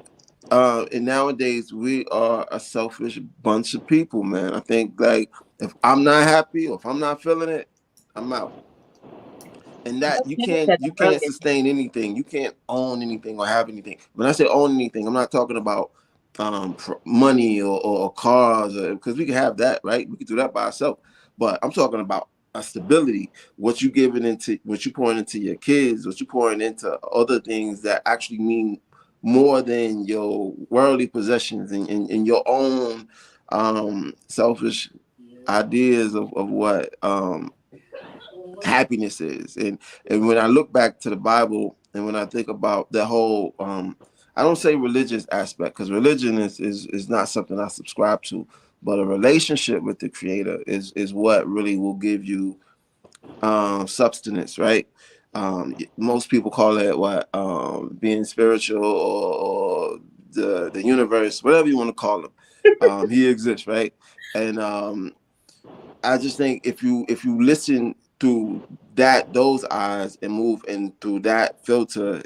and nowadays we are a selfish bunch of people, man. I think like if I'm not happy or if I'm not feeling it, I'm out. And that you can't sustain anything. You can't own anything or have anything. When I say own anything, I'm not talking about money or cars, because we can have that, right? We can do that by ourselves. But I'm talking about a stability. What you pouring into your kids, what you pouring into other things that actually mean more than your worldly possessions and your own selfish ideas of what happiness is. And when I look back to the Bible and when I think about the whole I don't say religious aspect, because religion is not something I subscribe to, but a relationship with the Creator is what really will give you substance, right? Most people call it what being spiritual or the universe, whatever you want to call him. He exists, right? And I just think if you listen through those eyes and move in through that filter,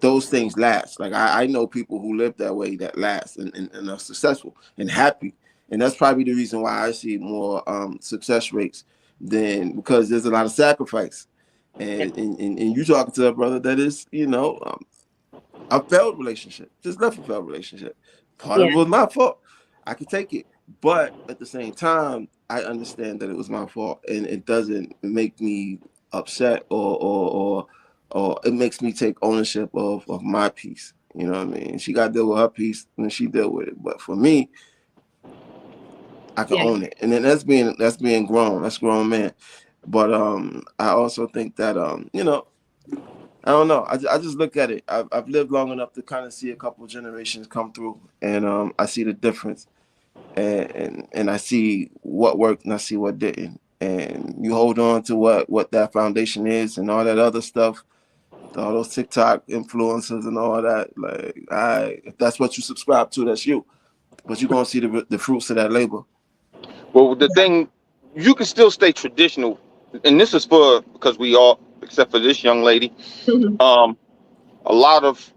those things last. Like I know people who live that way that last and are successful and happy. And that's probably the reason why I see more success rates than, because there's a lot of sacrifice. And you talking to a brother that is, a failed relationship, just left a failed relationship. Part of it was my fault. I could take it. But at the same time, I understand that it was my fault, and it doesn't make me upset or it makes me take ownership of my piece. You know what I mean? She got to deal with her piece and she dealt with it. But for me, I can own it. And then that's being grown. That's grown man. But I also think that I don't know. I just look at it. I've lived long enough to kind of see a couple of generations come through, and I see the difference, and I see what worked and I see what didn't. And you hold on to what that foundation is and all that other stuff, all those TikTok influencers and all that. Like, if that's what you subscribe to, that's you. But you're gonna see the fruits of that labor. Well, the thing, you can still stay traditional, and this is because we all, except for this young lady, a lot of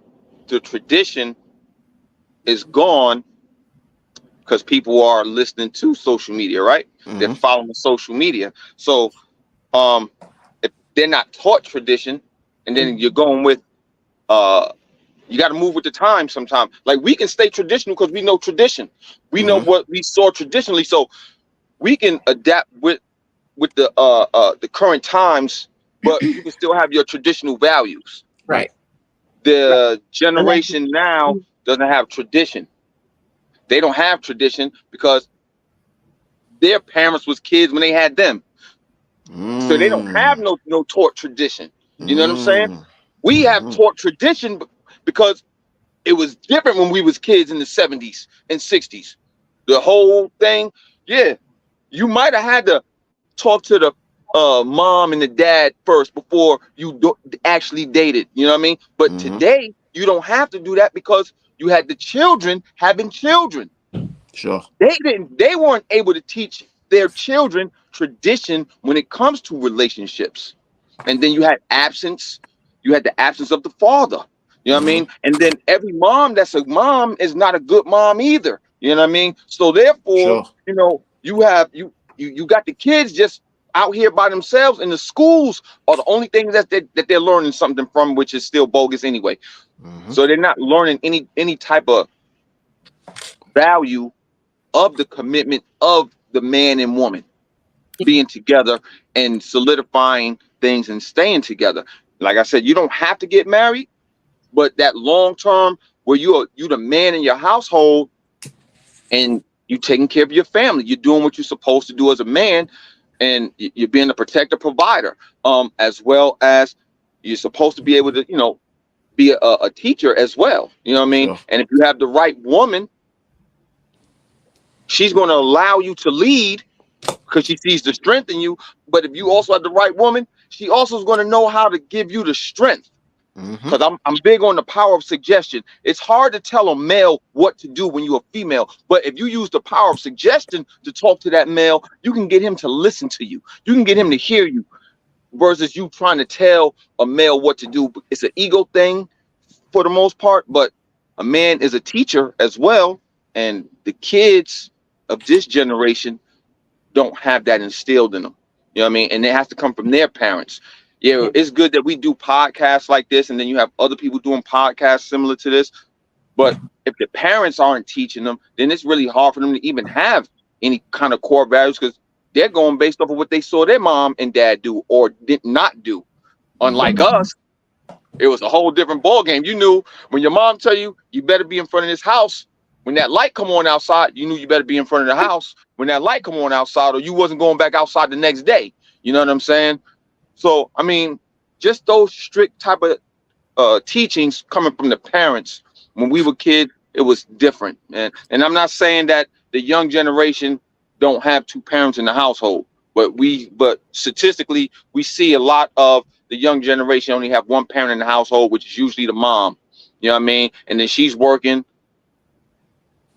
the tradition is gone because people are listening to social media, right? Mm-hmm. They're following social media. So if they're not taught tradition, and then you're going with, you got to move with the time sometimes. Like, we can stay traditional because we know tradition. We know what we saw traditionally. So we can adapt with the current times, but you can still have your traditional values. Right. The generation now doesn't have tradition. They don't have tradition because their parents was kids when they had them. So they don't have no taught tradition. You know what I'm saying? We have taught tradition because it was different when we was kids in the 70s and 60s. The whole thing, you might have had to talk to the mom and the dad first before you actually dated. You know what I mean? But today, you don't have to do that because you had the children having children. Sure. They weren't able to teach their children tradition when it comes to relationships. And then you had absence. You had the absence of the father. You know what I mean? And then every mom that's a mom is not a good mom either. You know what I mean? So therefore, Sure. you know, you got the kids just out here by themselves, and the schools are the only things that they're learning something from, which is still bogus anyway. So they're not learning any type of value of the commitment of the man and woman being together and solidifying things and staying together. Like I said, you don't have to get married, but that long term where you the man in your household and you taking care of your family, you're doing what you're supposed to do as a man, and you're being a protector, provider, as well as you're supposed to be able to, you know, be a teacher as well. You know what I mean? Sure. And if you have the right woman, she's going to allow you to lead because she sees the strength in you. But if you also have the right woman, she also is going to know how to give you the strength. Because I'm big on the power of suggestion. It's hard to tell a male what to do when you're a female, but if you use the power of suggestion to talk to that male, you can get him to listen to you. You can get him to hear you, versus you trying to tell a male what to do. It's an ego thing for the most part, but a man is a teacher as well, and the kids of this generation don't have that instilled in them. You know what I mean? And it has to come from their parents. Yeah, it's good that we do podcasts like this, and then you have other people doing podcasts similar to this. But if the parents aren't teaching them, then it's really hard for them to even have any kind of core values, because they're going based off of what they saw their mom and dad do or did not do. Unlike us, it was a whole different ball game. You knew when your mom tell you, you better be in front of this house. When that light come on outside, you knew you better be in front of the house. When that light come on outside, or you wasn't going back outside the next day. You know what I'm saying? So, I mean, just those strict type of teachings coming from the parents. When we were kids, it was different. And I'm not saying that the young generation don't have two parents in the household, but statistically, we see a lot of the young generation only have one parent in the household, which is usually the mom. You know what I mean? And then she's working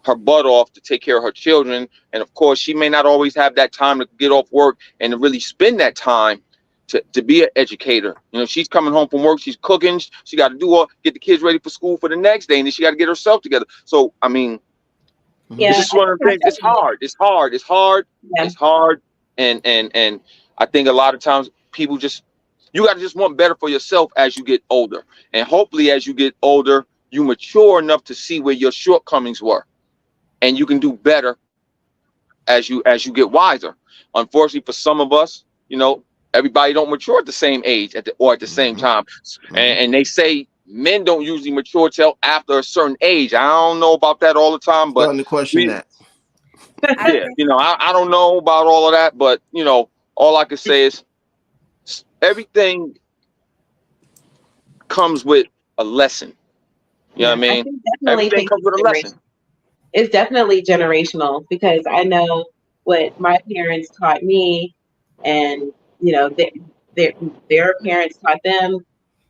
her butt off to take care of her children. And of course, she may not always have that time to get off work and to really spend that time to be an educator. You know, she's coming home from work, she's cooking, she got to get the kids ready for school for the next day, and then she got to get herself together. So, I mean, Yeah, this is one of the things. It's hard. And I think a lot of times people you got to just want better for yourself as you get older. And hopefully as you get older, you mature enough to see where your shortcomings were, and you can do better as you get wiser. Unfortunately for some of us, you know, everybody don't mature at the same age at the same time. And they say men don't usually mature till after a certain age. I don't know about that all the time, but starting to question that. Yeah, you know, I don't know about all of that, but you know, all I can say is everything comes with a lesson. You know what I mean? Everything comes with a lesson. It's definitely generational, because I know what my parents taught me, and you know, their parents taught them,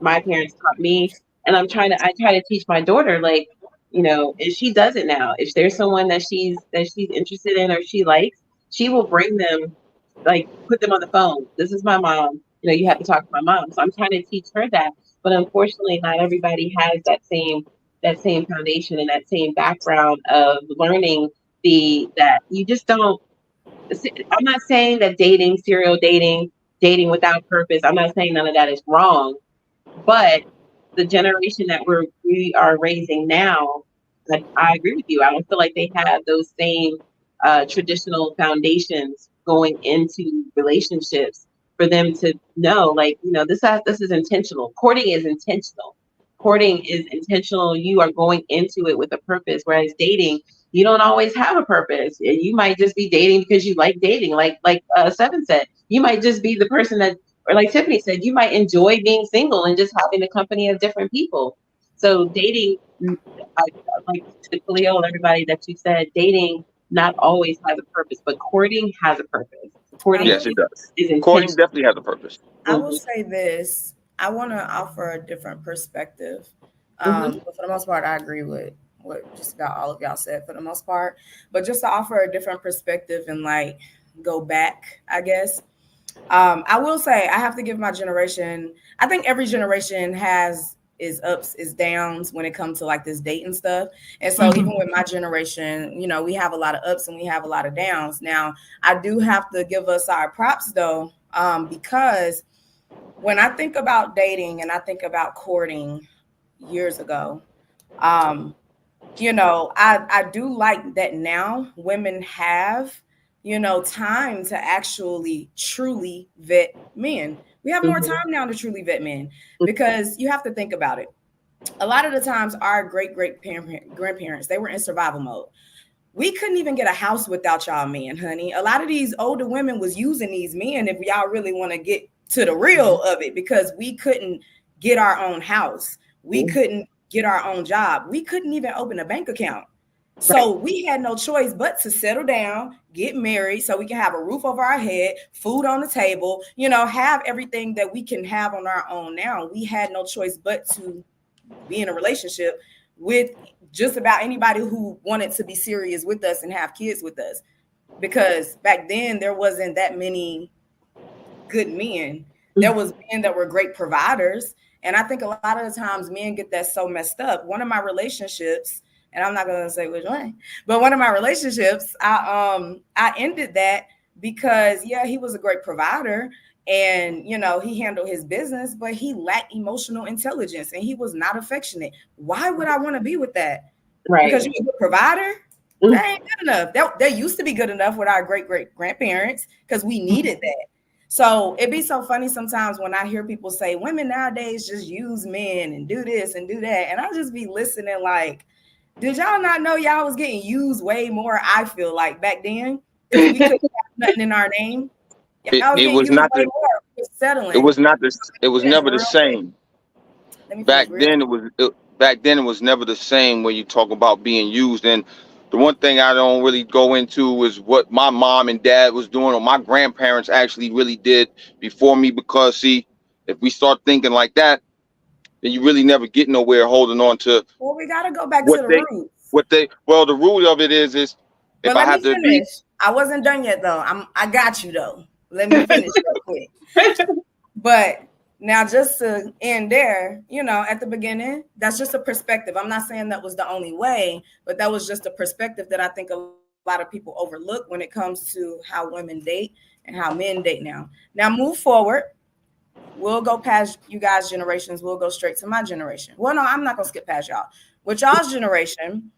my parents taught me, and I try to teach my daughter, like, you know, if she does it now, if there's someone that she's interested in or she likes, she will bring them, like, put them on the phone. This is my mom. You know, you have to talk to my mom. So I'm trying to teach her that, but unfortunately, not everybody has that same foundation and that same background of learning that you just don't. I'm not saying that serial dating without purpose, I'm not saying none of that is wrong, but the generation that we are raising now, I agree with you. I don't feel like they have those same traditional foundations going into relationships for them to know, like, you know, this is intentional. Courting is intentional. You are going into it with a purpose, whereas dating, you don't always have a purpose. You might just be dating because you like dating. Like Seven said, you might just be the person that, or like Tiffany said, you might enjoy being single and just having the company of different people. So dating, like to Khalil and everybody that you said, dating not always has a purpose, but courting has a purpose. Yes, it does. Courting definitely has a purpose. I will say this. I want to offer a different perspective. But for the most part, I agree with what just about all of y'all said for the most part. But just to offer a different perspective and like go back, I guess. I will say I have to give my generation, I think every generation has is ups, is downs when it comes to like this dating stuff. And so even with my generation, you know, we have a lot of ups and we have a lot of downs. Now, I do have to give us our props though, because when I think about dating and I think about courting years ago, you know, I do like that now women have, you know, time to actually truly vet men. We have more time now to truly vet men, because you have to think about it. A lot of the times our grandparents, they were in survival mode. We couldn't even get a house without y'all men, honey. A lot of these older women was using these men, if y'all really want to get to the real of it, because we couldn't get our own house. We couldn't get our own job. We couldn't even open a bank account. So we had no choice but to settle down, get married so we can have a roof over our head, food on the table, you know, have everything that we can have on our own now. We had no choice but to be in a relationship with just about anybody who wanted to be serious with us and have kids with us. Because back then there wasn't that many good men. There was men that were great providers. And I think a lot of the times men get that so messed up. One of my relationships, and I'm not going to say which one, but one of my relationships, I ended that because, yeah, he was a great provider and, you know, he handled his business, but he lacked emotional intelligence and he was not affectionate. Why would I want to be with that? Right. Because you're a good provider? That ain't good enough. That used to be good enough with our great-great-grandparents because we needed that. So it'd be so funny sometimes when I hear people say women nowadays just use men and do this and do that. And I just be listening like, did y'all not know y'all was getting used way more? I feel like back then, we couldn't have nothing in our name. It was not the, settling. It was not this. It was never the same. Back then, it was never the same when you talk about being used. And the one thing I don't really go into is what my mom and dad was doing, or my grandparents actually really did before me. Because see, if we start thinking like that, then you really never get nowhere holding on to. Well, we got to go back to the roots. The root of it is if I have to be. I wasn't done yet though. I got you though. Let me finish real quick. But now just to end there, you know, at the beginning, that's just a perspective. I'm not saying that was the only way, but that was just a perspective that I think a lot of people overlook when it comes to how women date and how men date now. Now move forward. We'll go past you guys' generations. We'll go straight to my generation. Well, no, I'm not going to skip past y'all. With y'all's generation,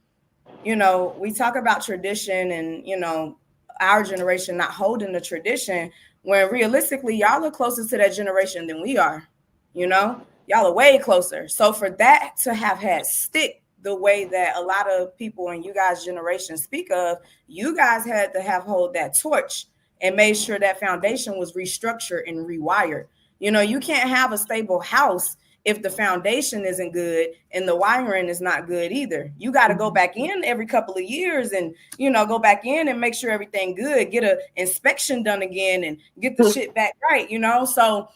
you know, we talk about tradition and, you know, our generation not holding the tradition when realistically y'all are closer to that generation than we are. You know, y'all are way closer. So for that to have had stick the way that a lot of people in you guys' generation speak of, you guys had to have hold that torch and made sure that foundation was restructured and rewired. You know, you can't have a stable house if the foundation isn't good and the wiring is not good either. You got to go back in every couple of years and, you know, go back in and make sure everything good, get an inspection done again and get the shit back right, you know? So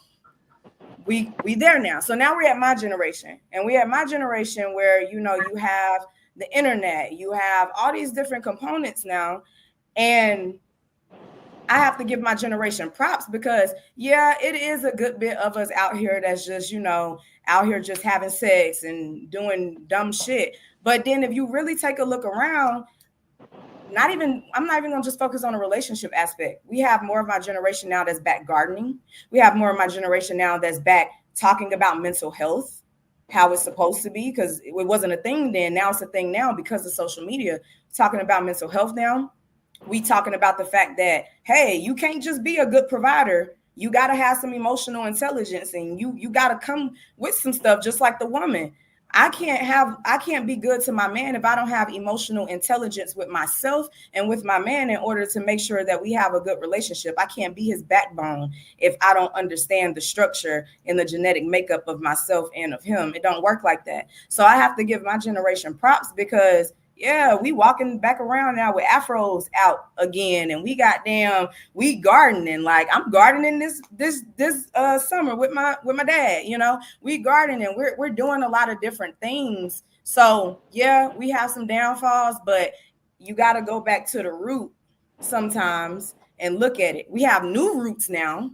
we there now. So now we're at my generation, and we're at my generation where, you know, you have the internet, you have all these different components now. And I have to give my generation props because, yeah, it is a good bit of us out here that's just, you know, out here just having sex and doing dumb shit. But then if you really take a look around, I'm not even gonna just focus on the relationship aspect. We have more of my generation now that's back gardening. We have more of my generation now that's back talking about mental health, how it's supposed to be, because it wasn't a thing then. Now it's a thing now because of social media, talking about mental health now. We talking about the fact that, hey, you can't just be a good provider. You got to have some emotional intelligence, and you got to come with some stuff just like the woman. I can't be good to my man if I don't have emotional intelligence with myself and with my man in order to make sure that we have a good relationship. I can't be his backbone if I don't understand the structure and the genetic makeup of myself and of him. It don't work like that. So I have to give my generation props because, yeah, we walking back around now with afros out again, and we gardening. Like I'm gardening this summer with my dad. You know, we gardening. We're doing a lot of different things. So yeah, we have some downfalls, but you got to go back to the root sometimes and look at it. We have new roots now,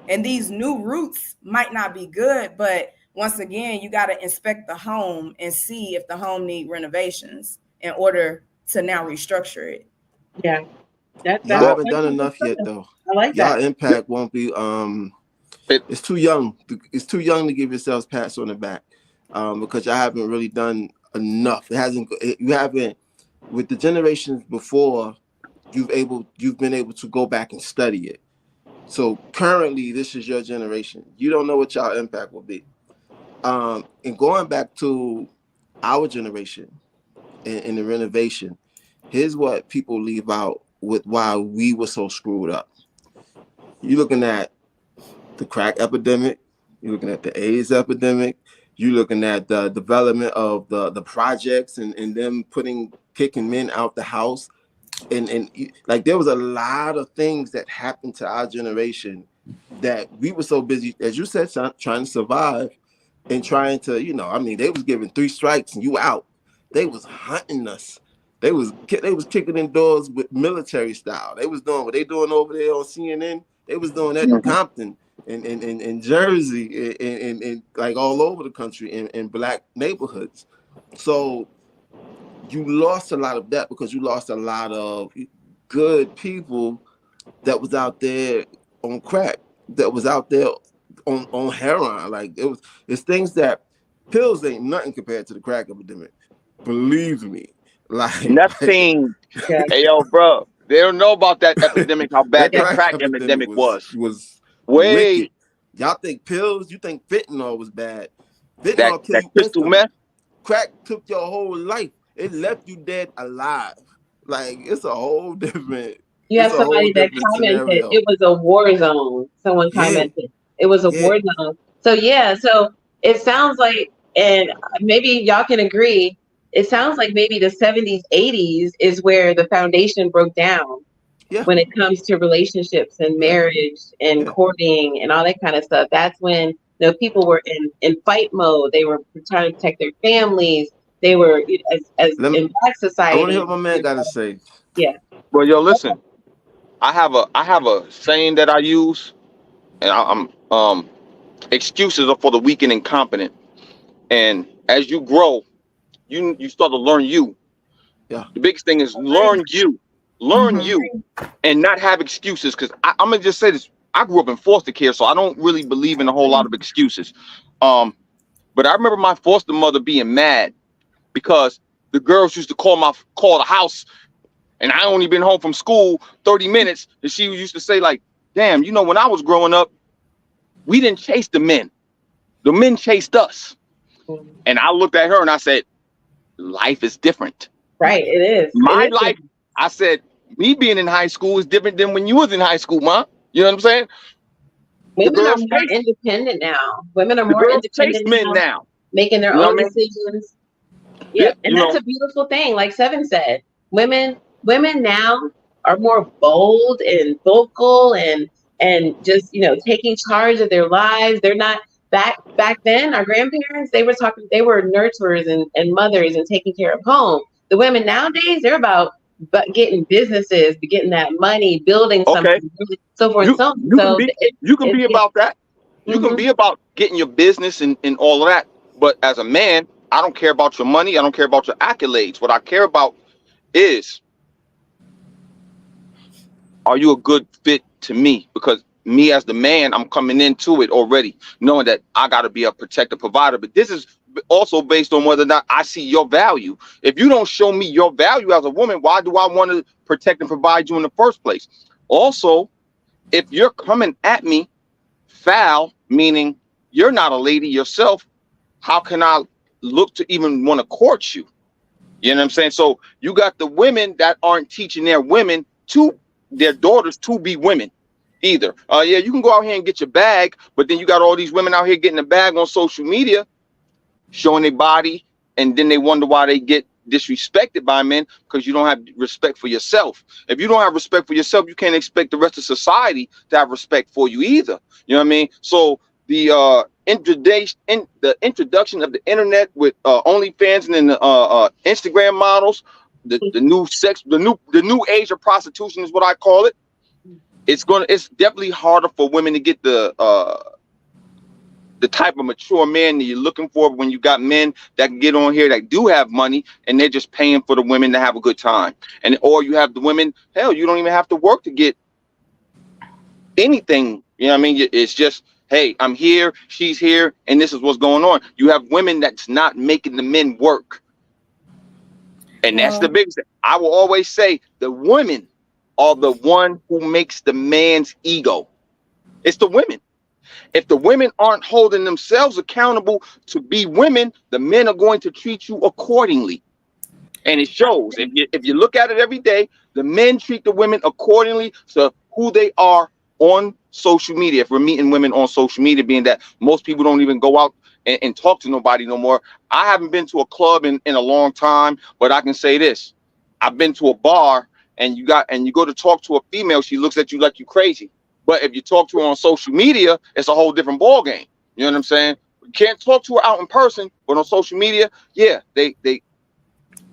and these new roots might not be good, but once again, you got to inspect the home and see if the home need renovations in order to now restructure it. Yeah. Y'all haven't done enough yet, though. I like that. Y'all impact won't be. It's too young. It's too young to give yourselves pats on the back, because y'all haven't really done enough. You haven't. With the generations before, you've been able to go back and study it. So currently, this is your generation. You don't know what y'all impact will be. And going back to our generation and the renovation, here's what people leave out with why we were so screwed up. You're looking at the crack epidemic. You're looking at the AIDS epidemic. You're looking at the development of the projects and them kicking men out the house. And like there was a lot of things that happened to our generation that we were so busy, as you said, trying to survive and trying to, they was giving 3 strikes and you out. They was hunting us. They was kicking in doors with military style. They was doing what they doing over there on CNN. They was doing that in Compton and Jersey and like all over the country in black neighborhoods. So you lost a lot of that because you lost a lot of good people that was out there on crack, that was out there on heroin. Like it's things that pills ain't nothing compared to the crack epidemic. Believe me. Like nothing. Hey yo, bro. They don't know about that epidemic, how bad that crack epidemic was way. Wicked. Y'all think pills, you think fentanyl was bad. Fentanyl that crystal meth. Crack took your whole life. It left you dead alive. Like it's a whole different. You have somebody that commented scenario. It was a war zone. Someone commented it was a war zone. So so it sounds like, and maybe y'all can agree, it sounds like maybe the 70s, 80s is where the foundation broke down when it comes to relationships and marriage and courting and all that kind of stuff. That's when people were in fight mode. They were trying to protect their families. They were as in black society. I want to hear what my man got to say. Yeah. Well, yo, listen. I have a saying that I use, and I'm excuses are for the weak and incompetent. And as you grow, you start to learn you. Yeah. The biggest thing is learn you, and not have excuses. Because I'm gonna just say this: I grew up in foster care, so I don't really believe in a whole lot of excuses. But I remember my foster mother being mad because the girls used to call the house, and I only been home from school 30 minutes, and she used to say like, "Damn, when I was growing up, we didn't chase the men; the men chased us." And I looked at her and I said, life is different. Right, it is. My life, I said, me being in high school is different than when you was in high school, Ma. You know what I'm saying? Women are more independent now. Women are more independent men now. Making their own decisions. Yeah, and that's a beautiful thing. Like Seven said, women now are more bold and vocal and just, taking charge of their lives. They're not back then, our grandparents, they were nurturers and mothers and taking care of home. The women nowadays, they're about getting businesses, getting that money, building something, so forth and so on. You can be about that. You can be about getting your business and all of that. But as a man, I don't care about your money. I don't care about your accolades. What I care about is, are you a good fit to me? Because me as the man, I'm coming into it already knowing that I got to be a protector, provider. But this is also based on whether or not I see your value. If you don't show me your value as a woman, why do I want to protect and provide you in the first place? Also, if you're coming at me foul, meaning you're not a lady yourself, how can I look to even want to court you? You know what I'm saying? So you got the women that aren't teaching their daughters to be women either. You can go out here and get your bag, but then you got all these women out here getting a bag on social media, showing their body, and then they wonder why they get disrespected by men, because you don't have respect for yourself. If you don't have respect for yourself, you can't expect the rest of society to have respect for you either. You know what I mean? So the introduction of the internet with OnlyFans and then Instagram models, the new age of prostitution is what I call it. It's definitely harder for women to get the the type of mature man that you're looking for when you got men that can get on here that do have money and they're just paying for the women to have a good time. And or you have the women, hell, you don't even have to work to get anything. You know what I mean? It's just, hey, I'm here, she's here, and this is what's going on. You have women that's not making the men work. And that's the biggest thing. I will always say the women are the one who makes the man's ego. It's the women. If the women aren't holding themselves accountable to be women, the men are going to treat you accordingly. And it shows. If you look at it every day, the men treat the women accordingly to who they are on social media. If we're meeting women on social media, being that most people don't even go out and talk to nobody no more. I haven't been to a club in a long time, but I can say this. I've been to a bar and you go to talk to a female, she looks at you like you crazy. But if you talk to her on social media, it's a whole different ball game. You know what I'm saying? You can't talk to her out in person, but on social media, yeah, they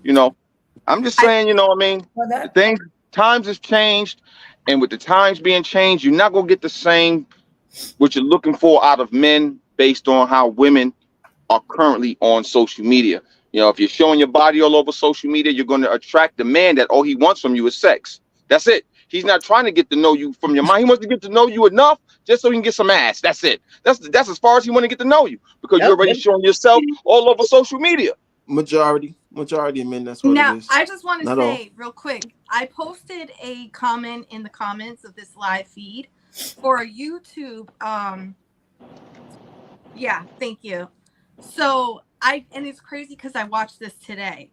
you know, I'm just saying, you know what I mean? Well, times has changed, and with the times being changed, you're not gonna get the same what you're looking for out of men based on how women are currently on social media. You know, if you're showing your body all over social media, you're going to attract the man that all he wants from you is sex. That's it. He's not trying to get to know you from your mind. He wants to get to know you enough just so he can get some ass. That's it. That's as far as he want to get to know you, because you're already showing yourself all over social media. Majority of men, that's what it is. I just want to say real quick, I posted a comment in the comments of this live feed for a YouTube. Yeah, thank you. So and it's crazy because I watched this today.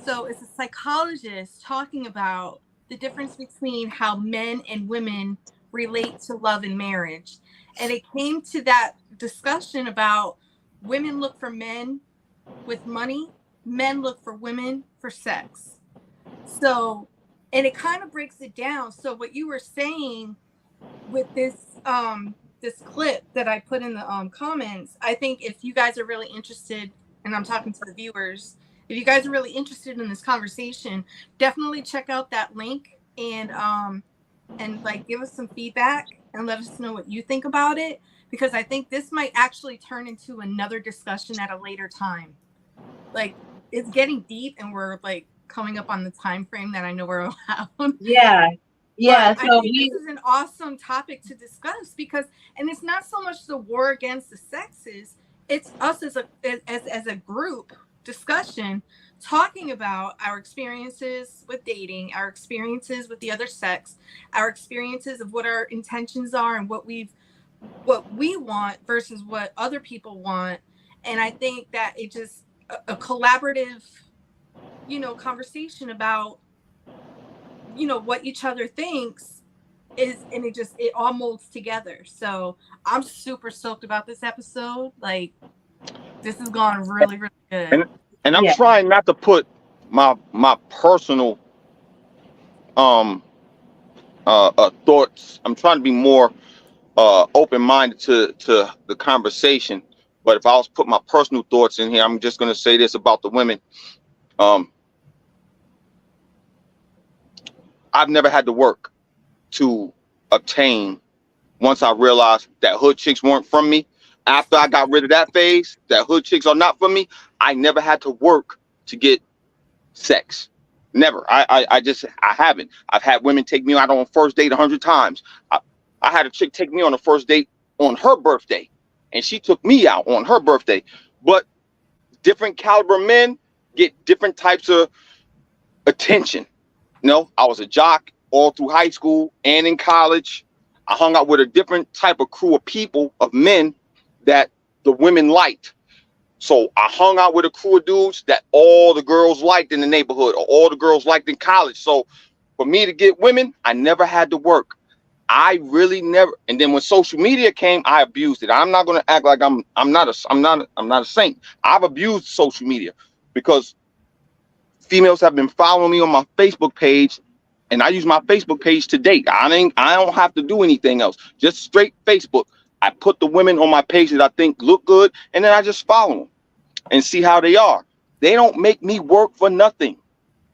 So it's a psychologist talking about the difference between how men and women relate to love and marriage. And it came to that discussion about women look for men with money, men look for women for sex. So, and it kind of breaks it down. So what you were saying with this clip that I put in the comments, I think if you guys are really interested, and I'm talking to the viewers, if you guys are really interested in this conversation, definitely check out that link and like give us some feedback and let us know what you think about it, because I think this might actually turn into another discussion at a later time. Like, it's getting deep and we're like coming up on the time frame that I know we're allowed. Yeah. Yeah, but so I think this is an awesome topic to discuss, because, and it's not so much the war against the sexes, it's us as a group discussion talking about our experiences with dating, our experiences with the other sex, our experiences of what our intentions are and what we want versus what other people want. And I think that it just a collaborative, conversation about what each other thinks is, and it all molds together. So I'm super stoked about this episode. Like, this has gone really, really good. And I'm trying not to put my personal thoughts. I'm trying to be more open-minded to the conversation. But if I was put my personal thoughts in here, I'm just going to say this about the women. I've never had to work to obtain, once I realized that hood chicks weren't from me. After I got rid of that phase, that hood chicks are not for me, I never had to work to get sex. Never. I haven't. I've had women take me out on a first date 100 times. I had a chick take me on a first date on her birthday, and she took me out on her birthday. But different caliber men get different types of attention. I was a jock all through high school and in college. I hung out with a different type of crew of people, of men, that the women liked. So I hung out with a crew of dudes that all the girls liked in the neighborhood, or all the girls liked in college. So for me to get women, I never had to work. I really never. And then when social media came, I abused it. I'm not going to act like I'm not a saint. I've abused social media because females have been following me on my Facebook page, and I use my Facebook page to date. I don't have to do anything else. Just straight Facebook. I put the women on my page that I think look good, and then I just follow them and see how they are. They don't make me work for nothing.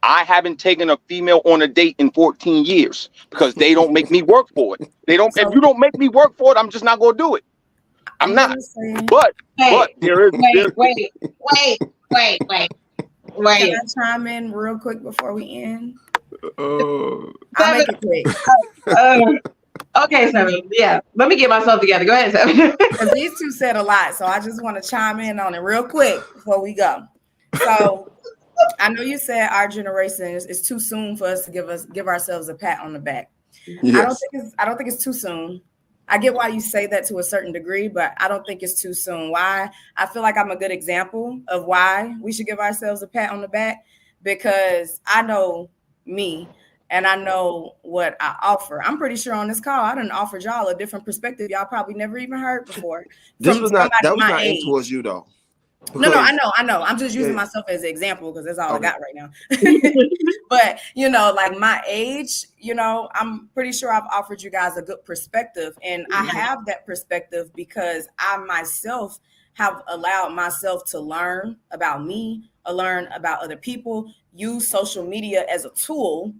I haven't taken a female on a date in 14 years because they don't make me work for it. They don't. If you don't make me work for it, I'm just not going to do it. I'm not. gonna say- But Wait, there is wait. Can I chime in real quick before we end? Oh, I'll make it quick. Okay, Seven. Yeah, let me get myself together. Go ahead, Seven. Because these two said a lot, so I just want to chime in on it real quick before we go. So I know you said our generation is too soon for us to give ourselves a pat on the back. yes. I don't think it's too soon. I get why you say that to a certain degree, but I don't think it's too soon. Why? I feel like I'm a good example of why we should give ourselves a pat on the back, because I know me and I know what I offer. I'm pretty sure on this call, I done offered y'all a different perspective y'all probably never even heard before. This from was not. That somebody was my not aimed age. towards you though. No, Because- I know. I'm just using Yeah. myself as an example because that's all Okay. I got right now. But, you know, like my age, you know, I'm pretty sure I've offered you guys a good perspective. And I have that perspective because I myself have allowed myself to learn about me, learn about other people, use social media as a tool,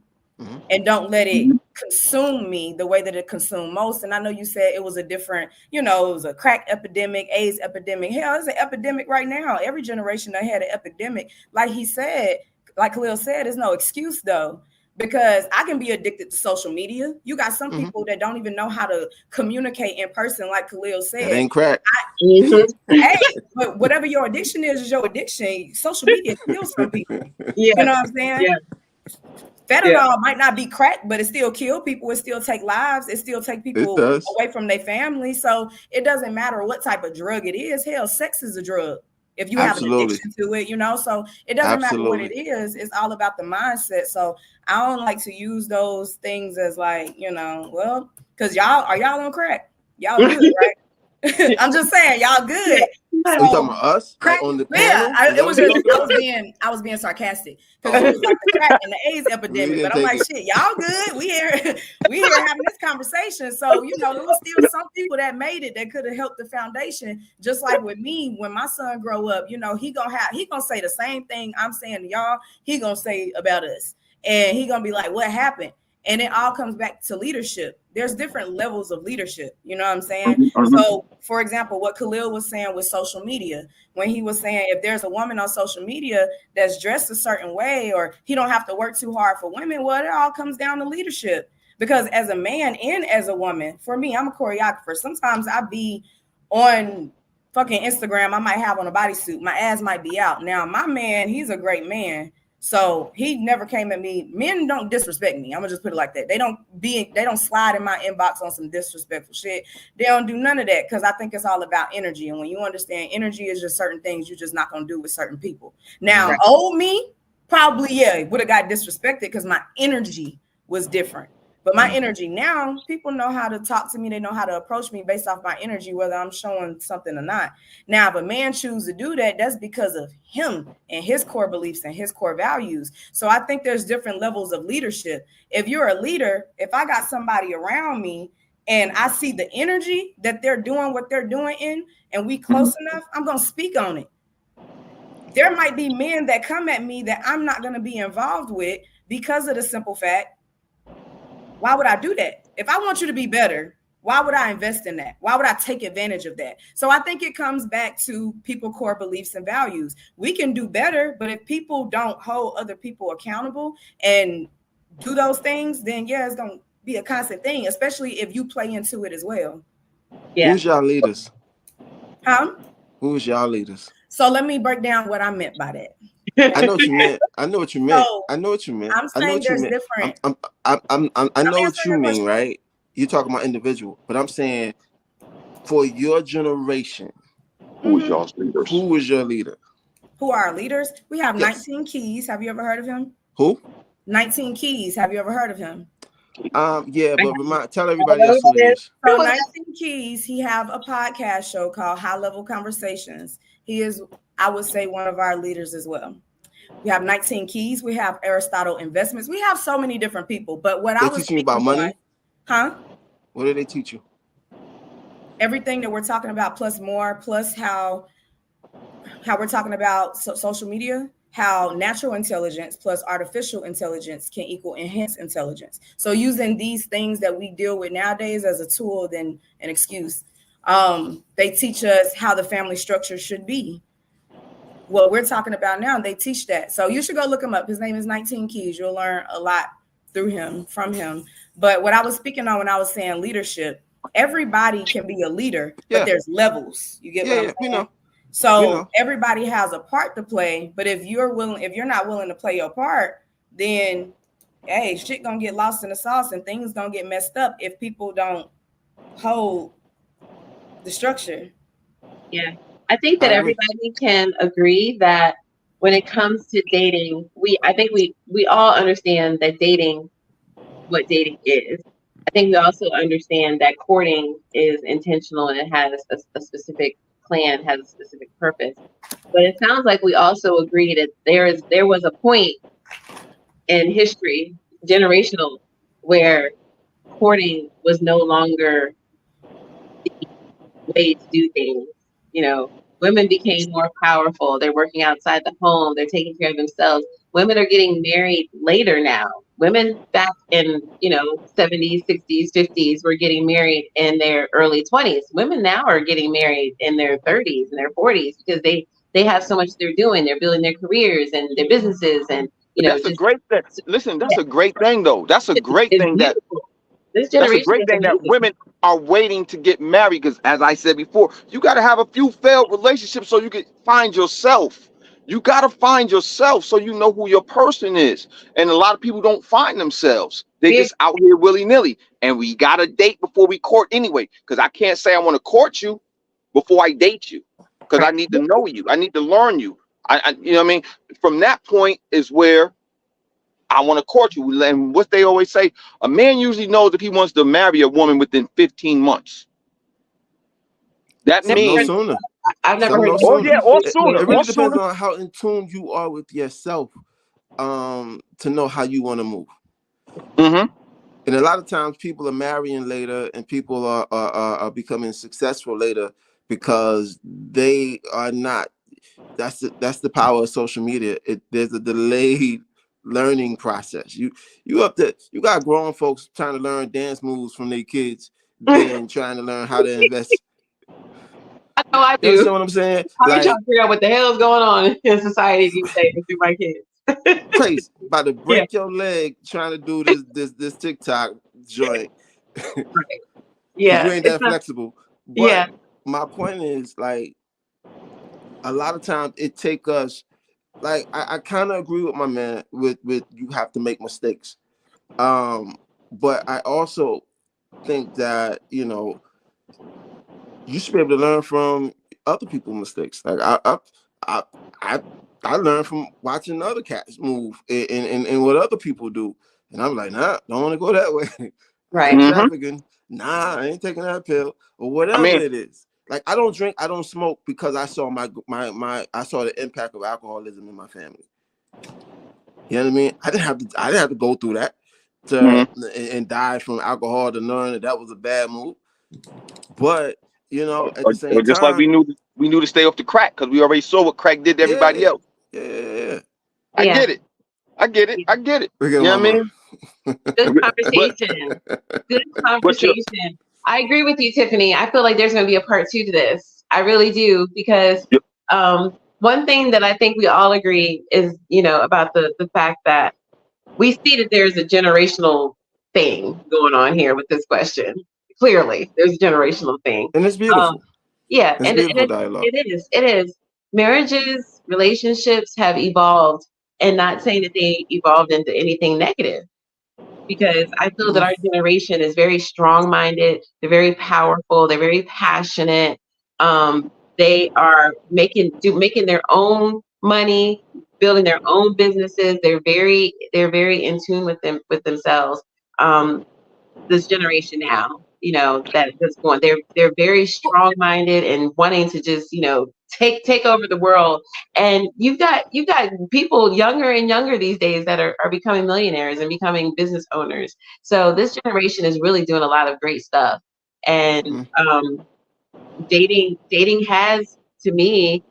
and don't let it consume me the way that it consumed most. And I know you said it was a different, you know, it was a crack epidemic, AIDS epidemic. Hell, it's an epidemic right now. Every generation that had an epidemic. Like he said, like Khalil said, there's no excuse though, because I can be addicted to social media. You got some people that don't even know how to communicate in person, like Khalil said. That ain't crack. Hey, but whatever your addiction is your addiction. Social media kills some people. Yeah. You know what I'm saying? Yeah. Fentanyl might not be crack, but it still kill people. It still take lives. It still take people does. away from their family. So it doesn't matter what type of drug it is. Hell, sex is a drug if you have an Absolutely. addiction to it, you know. So it doesn't matter what it Absolutely. is. It's all about the mindset. So I don't like to use those things as like, you know, well, because y'all on crack. Y'all good, right? I'm just saying, y'all good. You talking about us? Like on the panel? Yeah, Is that it was what just you talking about? I was being sarcastic because it was like the crack and the AIDS epidemic. didn't But I'm take like, it. shit, y'all good? We here having this conversation. So you know, there was still some people that made it that could have helped the foundation. Just like with me, when my son grow up, you know, he gonna say the same thing I'm saying to y'all. He gonna say about us, and he gonna be like, what happened? And it all comes back to leadership. There's different levels of leadership. You know what I'm saying? So, for example, what Khalil was saying with social media, when he was saying if there's a woman on social media that's dressed a certain way, or he don't have to work too hard for women, well, it all comes down to leadership. Because as a man and as a woman, for me, I'm a choreographer. Sometimes I be on fucking Instagram. I might have on a bodysuit. My ass might be out. Now, my man, he's a great man. So he never came at me. Men don't disrespect me. I'm gonna just put it like that. They don't slide in my inbox on some disrespectful shit. They don't do none of that because I think it's all about energy. And when you understand energy is just certain things you're just not gonna do with certain people. Now, old me probably would have got disrespected because my energy was different. But my energy now, people know how to talk to me. They know how to approach me based off my energy, whether I'm showing something or not. Now, if a man chooses to do that, that's because of him and his core beliefs and his core values. So I think there's different levels of leadership. If you're a leader, if I got somebody around me and I see the energy that they're doing what they're doing in, and we close enough, I'm going to speak on it. There might be men that come at me that I'm not going to be involved with because of the simple fact, why would I do that? If I want you to be better, why would I invest in that? Why would I take advantage of that? So I think it comes back to people's core beliefs and values. We can do better, but if people don't hold other people accountable and do those things, then it's going to be a constant thing, especially if you play into it as well. Yeah. Who's y'all leaders? Huh? Who's y'all leaders? So let me break down what I meant by that. I know what you meant. I know what you meant. So, I know what you meant. I'm I know saying what you there's meant. different. I know what answering you your mean, question. right? You're talking about individual, but I'm saying for your generation, Who is y'all's leaders? who is your leader? Who are our leaders? We have Yes. 19 Keys. Have you ever heard of him? Who? 19 Keys. Have you ever heard of him? Yeah, but tell everybody else who it is. So 19 Keys, he have a podcast show called High Level Conversations. He is, I would say, one of our leaders as well. We have 19 Keys. We have Aristotle Investments. We have so many different people. But what They I was teaching you about speaking money? on- huh? What do they teach you? Everything that we're talking about plus more, plus how we're talking about social media, how natural intelligence plus artificial intelligence can equal enhanced intelligence. So using these things that we deal with nowadays as a tool than an excuse. They teach us how the family structure should be. What we're talking about now, they teach that. So you should go look him up. His name is 19 Keys. You'll learn a lot from him. But what I was speaking on when I was saying leadership, everybody can be a leader, but there's levels. You get what I'm saying? You know. So everybody has a part to play, but if you're not willing to play your part, then hey, shit gonna get lost in the sauce and things gonna get messed up if people don't hold the structure. Yeah. I think that everybody can agree that when it comes to dating, I think we all understand that what dating is. I think we also understand that courting is intentional and it has a specific plan, has a specific purpose. But it sounds like we also agree that there was a point in history, generational, where courting was no longer the way to do things. You know, women became more powerful. They're working outside the home. They're taking care of themselves. Women are getting married later now. Women back in, 70s, 60s, 50s were getting married in their early 20s. Women now are getting married in their 30s and their 40s because they have so much they're doing. They're building their careers and their businesses and, That's a great thing. Listen, that's a great thing, though. That's a great thing that this generation. That's a great thing that women are waiting to get married because, as I said before, you got to have a few failed relationships so you can find yourself. You got to find yourself so you know who your person is. And a lot of people don't find themselves. They just out here willy-nilly. And we got to date before we court anyway. Because I can't say I want to court you before I date you. Because I need to know you. I need to learn you. I you know what I mean? From that point is where I want to court you. And what they always say, a man usually knows if he wants to marry a woman within 15 months. That means... No sooner. I've never heard. Or sooner. It really depends on how in tune you are with yourself, to know how you want to move. Mm-hmm. And a lot of times, people are marrying later, and people are becoming successful later because they are not. That's the power of social media. There's a delayed learning process. You got grown folks trying to learn dance moves from their kids, and trying to learn how to invest. I know I do. You understand what I'm saying? I'm trying to figure out what the hell is going on in society these days through my kids. Crazy. About to break your leg trying to do this TikTok joint. Right. Yeah. You ain't that flexible. But my point is, like, a lot of times it take us, like, I kind of agree with my man with you have to make mistakes. But I also think that, you should be able to learn from other people's mistakes. Like I learned from watching other cats move and what other people do, and I'm like, nah, don't want to go that way. Right? Trafficking, nah, I ain't taking that pill or whatever it is. Like I don't drink, I don't smoke because I saw I saw the impact of alcoholism in my family. You know what I mean? I didn't have to go through that and die from alcohol to learn that was a bad move. But at the same time, just like we knew to stay off the crack because we already saw what crack did to everybody else. Yeah. I get it. You know what I mean? Good conversation. Good conversation. I agree with you, Tiffany. I feel like there's going to be a part 2 to this. I really do, because one thing that I think we all agree is, about the fact that we see that there's a generational thing going on here with this question. Clearly, there's a generational thing. And it's beautiful. It is. Marriages, relationships have evolved, and not saying that they evolved into anything negative. Because I feel that our generation is very strong-minded. They're very powerful. They're very passionate. They are making their own money, building their own businesses. They're very in tune with themselves. This generation now, that's going. They're very strong-minded and wanting to just, take over the world. And you've got people younger and younger these days that are becoming millionaires and becoming business owners. So this generation is really doing a lot of great stuff. And dating has, to me,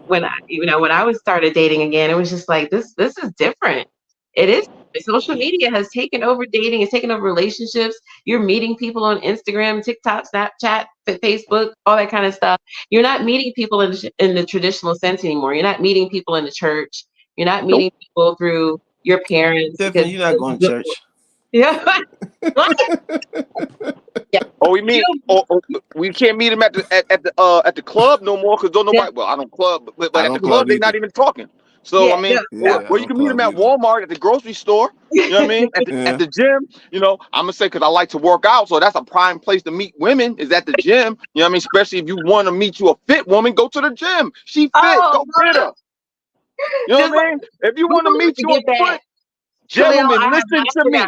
when I was started dating again, it was just like this is different. It is. Social media has taken over dating. It's taken over relationships. You're meeting people on Instagram, TikTok, Snapchat, Facebook, all that kind of stuff. You're not meeting people in the traditional sense anymore. You're not meeting people in the church. You're not meeting people through your parents. Tiffany, you're not going to church. Yeah. Yeah. Oh, we mean we can't meet him at the club no more because don't nobody. Well, I don't club, but at the club they're not even talking. So I mean, or you can meet him at Walmart, at the grocery store. You know what I mean? At the gym. You know, I'm gonna say because I like to work out, so that's a prime place to meet women is at the gym. You know what I mean? Especially if you want to meet you a fit woman, go to the gym. She fit, go get her. You know what I mean? If you want to meet you a fit, gentlemen, listen to me.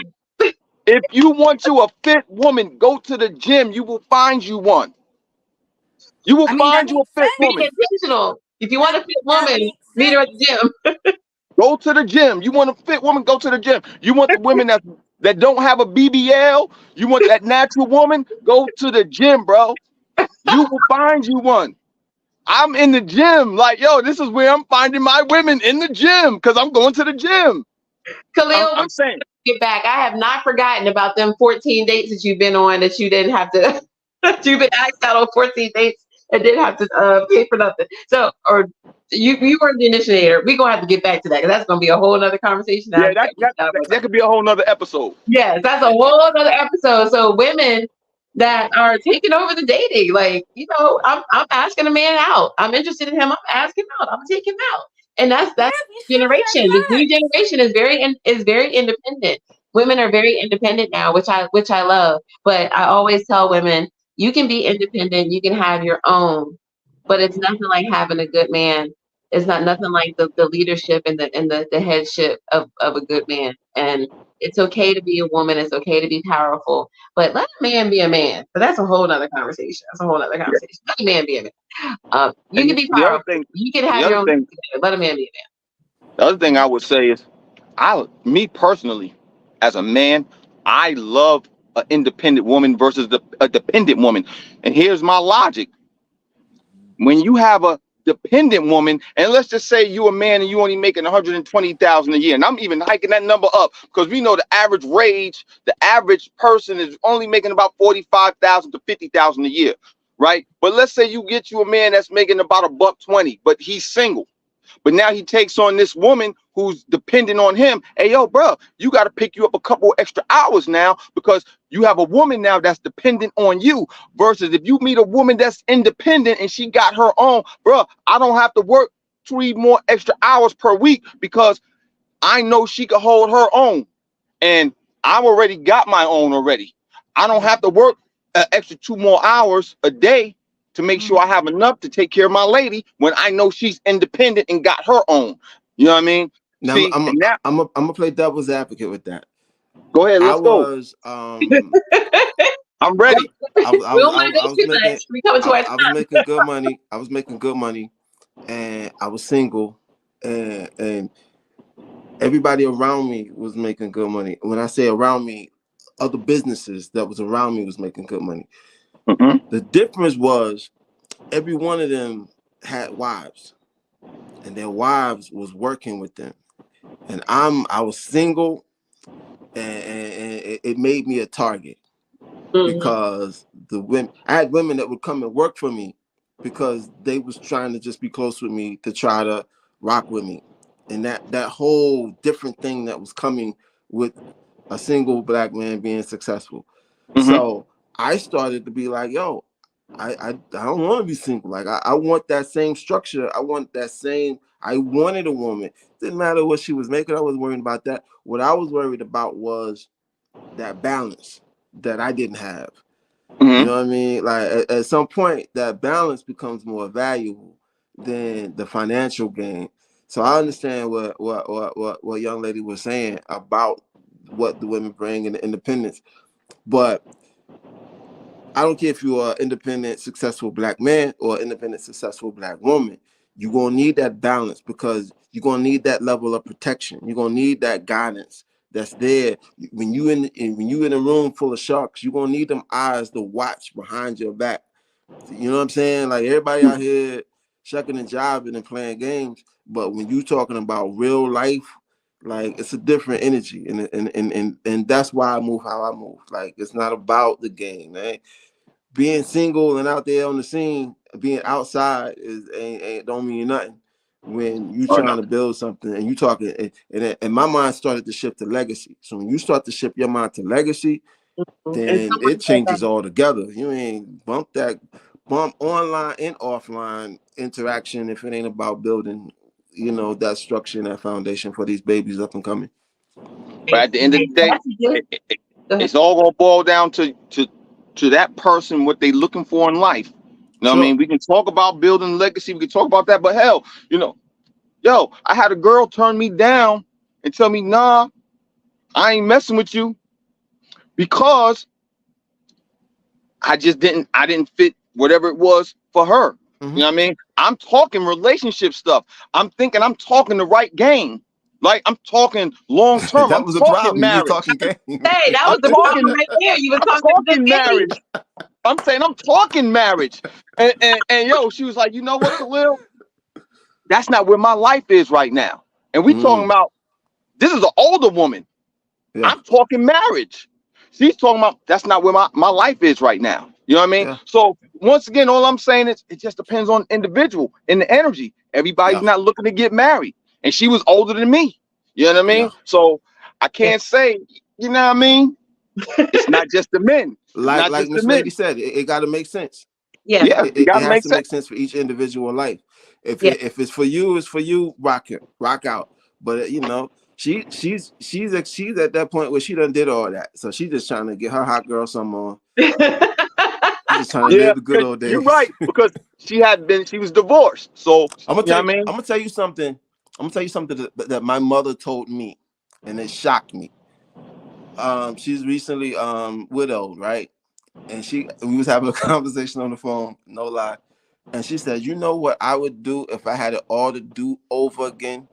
If you want you a fit woman, go to the gym. You will find you one. You will find you a fit woman. Be intentional. If you want a fit woman, meet her at the gym. Go to the gym. You want a fit woman, go to the gym. You want the women that don't have a BBL, you want that natural woman, go to the gym, bro. You will find you one. I'm in the gym. Like, yo, this is where I'm finding my women, in the gym, because I'm going to the gym. Khalil, I'm saying. Get back. I have not forgotten about them 14 dates that you've been on that you didn't have to. You've been asked out on 14 dates and didn't have to pay for nothing. So, or you weren't the initiator. We're gonna have to get back to that because that's gonna be a whole other conversation. Yeah, that could be a whole nother episode. Yes, that's a whole other episode. So women that are taking over the dating, like, you know, I'm asking a man out. I'm interested in him. I'm asking out. I'm gonna take him out. And that's generation. This new generation is very independent. Women are very independent now, which I love. But I always tell women, you can be independent, you can have your own, but it's nothing like having a good man. It's not nothing like the leadership and the headship of a good man. And it's okay to be a woman. It's okay to be powerful, but let a man be a man. But that's a whole other conversation. That's a whole other conversation. Let a man be a man. You can be powerful. You can have your own thing. Let a man be a man. The other thing I would say is, me personally, as a man, I love an independent woman versus a dependent woman. And here's my logic. When you have a dependent woman, and let's just say you a man and you only making $120,000 a year, and I'm even hiking that number up because we know the average person is only making about $45,000 to $50,000 a year, right? But let's say you get you a man that's making about $120, but he's single. But now he takes on this woman who's dependent on him. Hey, yo, bro, you got to pick you up a couple extra hours now because you have a woman now that's dependent on you. Versus if you meet a woman that's independent and she got her own, bro, I don't have to work 3 more extra hours per week because I know she can hold her own. And I've already got my own already. I don't have to work an extra 2 more hours a day to make sure I have enough to take care of my lady when I know she's independent and got her own. You know what I mean? Now, see, I'm gonna play devil's advocate with that. Go ahead, let's go. I'm ready. I was making good money. I was making good money, and I was single, and everybody around me was making good money. When I say around me, other businesses that was around me was making good money. Mm-hmm. The difference was every one of them had wives, and their wives was working with them, and I was single, and it made me a target because I had women that would come and work for me because they was trying to just be close with me to try to rock with me, and that whole different thing that was coming with a single black man being successful. Mm-hmm. So I started to be like, yo, I don't want to be single. Like I want that same structure. I wanted a woman. Didn't matter what she was making. I wasn't worried about that. What I was worried about was that balance that I didn't have. Mm-hmm. You know what I mean? Like at some point, that balance becomes more valuable than the financial gain. So I understand what young lady was saying about what the women bring in the independence, but I don't care if you're an independent, successful black man or independent, successful black woman. You're going to need that balance because you're going to need that level of protection. You're going to need that guidance that's there. When you in a room full of sharks, you're going to need them eyes to watch behind your back. You know what I'm saying? Like everybody out here shucking and jiving and playing games. But when you're talking about real life, like it's a different energy. And that's why I move how I move. Like it's not about the game, man. being single and out there on the scene, being outside ain't don't mean nothing when you trying to build something and you talking. And my mind started to shift to legacy. So when you start to shift your mind to legacy, then it changes altogether. You ain't bump online and offline interaction if it ain't about building, that structure and that foundation for these babies up and coming. But at the end of the day, it's all gonna boil down to that person, what they looking for in life. You know what I mean? We can talk about building legacy, we can talk about that, but hell, I had a girl turn me down and tell me, nah, I ain't messing with you because I didn't fit whatever it was for her. You know what I mean? I'm talking relationship stuff. I'm talking the right game. Like I'm talking long term. That was a problem. Marriage. You were talking game. Hey, that was the problem right there. You were talking marriage. I'm saying I'm talking marriage. And she was like, you know what, Khalil? That's not where my life is right now. And we talking about, this is an older woman. Yeah. I'm talking marriage. She's talking about, that's not where my life is right now. You know what I mean? Yeah. So once again, all I'm saying is it just depends on individual and the energy. Everybody's not looking to get married. And she was older than me. You know what I mean? Yeah. So I can't say, you know what I mean? It's not just the men. Like Miss Lady said, it got to make sense. Yeah, it has to make sense for each individual life. If it's for you, it's for you. Rock out. But she's at that point where she done did all that, so she's just trying to get her hot girl some more. She's just trying to live the good old days. You're right, because she was divorced. So I'm gonna tell you something. I'm gonna tell you something that my mother told me, and it shocked me. She's recently widowed, right? And we was having a conversation on the phone, no lie. And she said, you know what I would do if I had it all to do over again?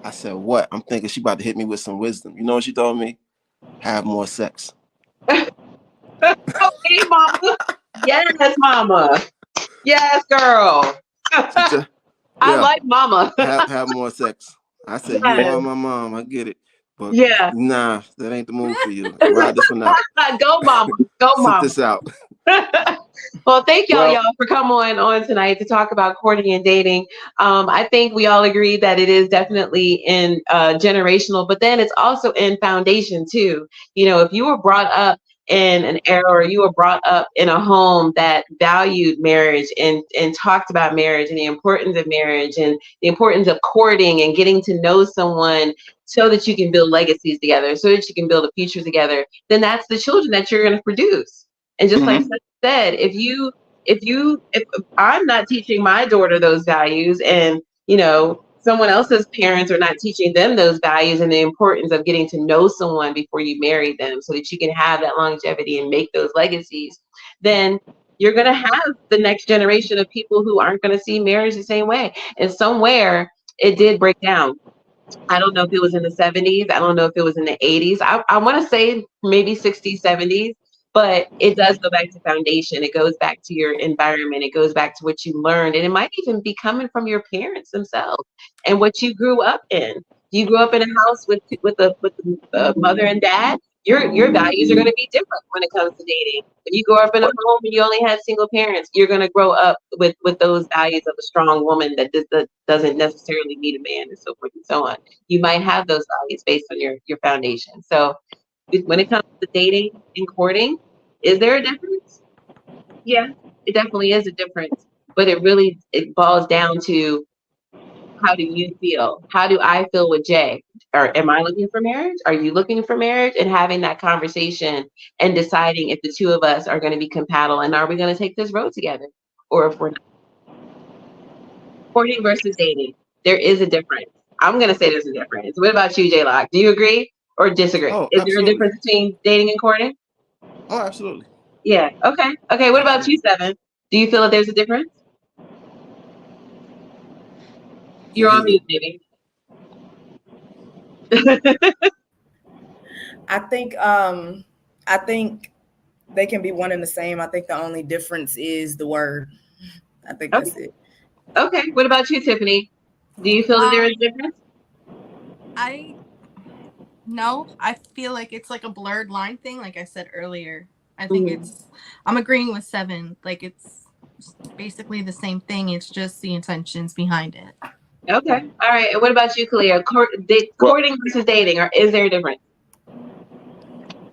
I said, what? I'm thinking she about to hit me with some wisdom. You know what she told me? Have more sex. Okay, mama. Yes, mama. Yes, girl. I like mama. have more sex. I said, you are my mom. I get it. But nah, that ain't the move for you. Ride this one out. Go, mama. Go, mama. Sit this out. Well, thank y'all for coming on tonight to talk about courting and dating. I think we all agree that it is definitely in generational, but then it's also in foundation too. If you were brought up in an era, or you were brought up in a home that valued marriage and talked about marriage and the importance of marriage and the importance of courting and getting to know someone so that you can build legacies together, so that you can build a future together, then that's the children that you're going to produce. And just like Seth said, if I'm not teaching my daughter those values, and someone else's parents are not teaching them those values and the importance of getting to know someone before you marry them, so that you can have that longevity and make those legacies, then you're going to have the next generation of people who aren't going to see marriage the same way. And somewhere it did break down. I don't know if it was in the 70s. I don't know if it was in the 80s. I want to say maybe 60s, 70s. But it does go back to foundation. It goes back to your environment. It goes back to what you learned. And it might even be coming from your parents themselves and what you grew up in. You grew up in a house with a mother and dad. Your values are going to be different when it comes to dating. If you grow up in a home and you only had single parents, you're going to grow up with those values of a strong woman that doesn't necessarily need a man, and so forth and so on. You might have those values based on your foundation. So when it comes to dating and courting, is there a difference? Yeah, it definitely is a difference. But it boils down to, how do you feel? How do I feel with Jay? Or am I looking for marriage? Are you looking for marriage? And having that conversation and deciding if the two of us are going to be compatible and are we going to take this road together, or if we're not. Courting versus dating, there is a difference. I'm going to say there's a difference. What about you, J-Lock? Do you agree or disagree? Is there a difference between dating and courting? Oh, absolutely. Yeah. Okay. What about you, Seven? Do you feel that there's a difference? You're on mute, baby. I think they can be one and the same. I think the only difference is the word. I think that's it. Okay. What about you, Tiffany? Do you feel that there is a difference? No, I feel like it's like a blurred line thing. Like I said earlier, I think I'm agreeing with 7. Like it's basically the same thing. It's just the intentions behind it. Okay. All right. And what about you, Kalia? Courting versus dating, or is there a difference?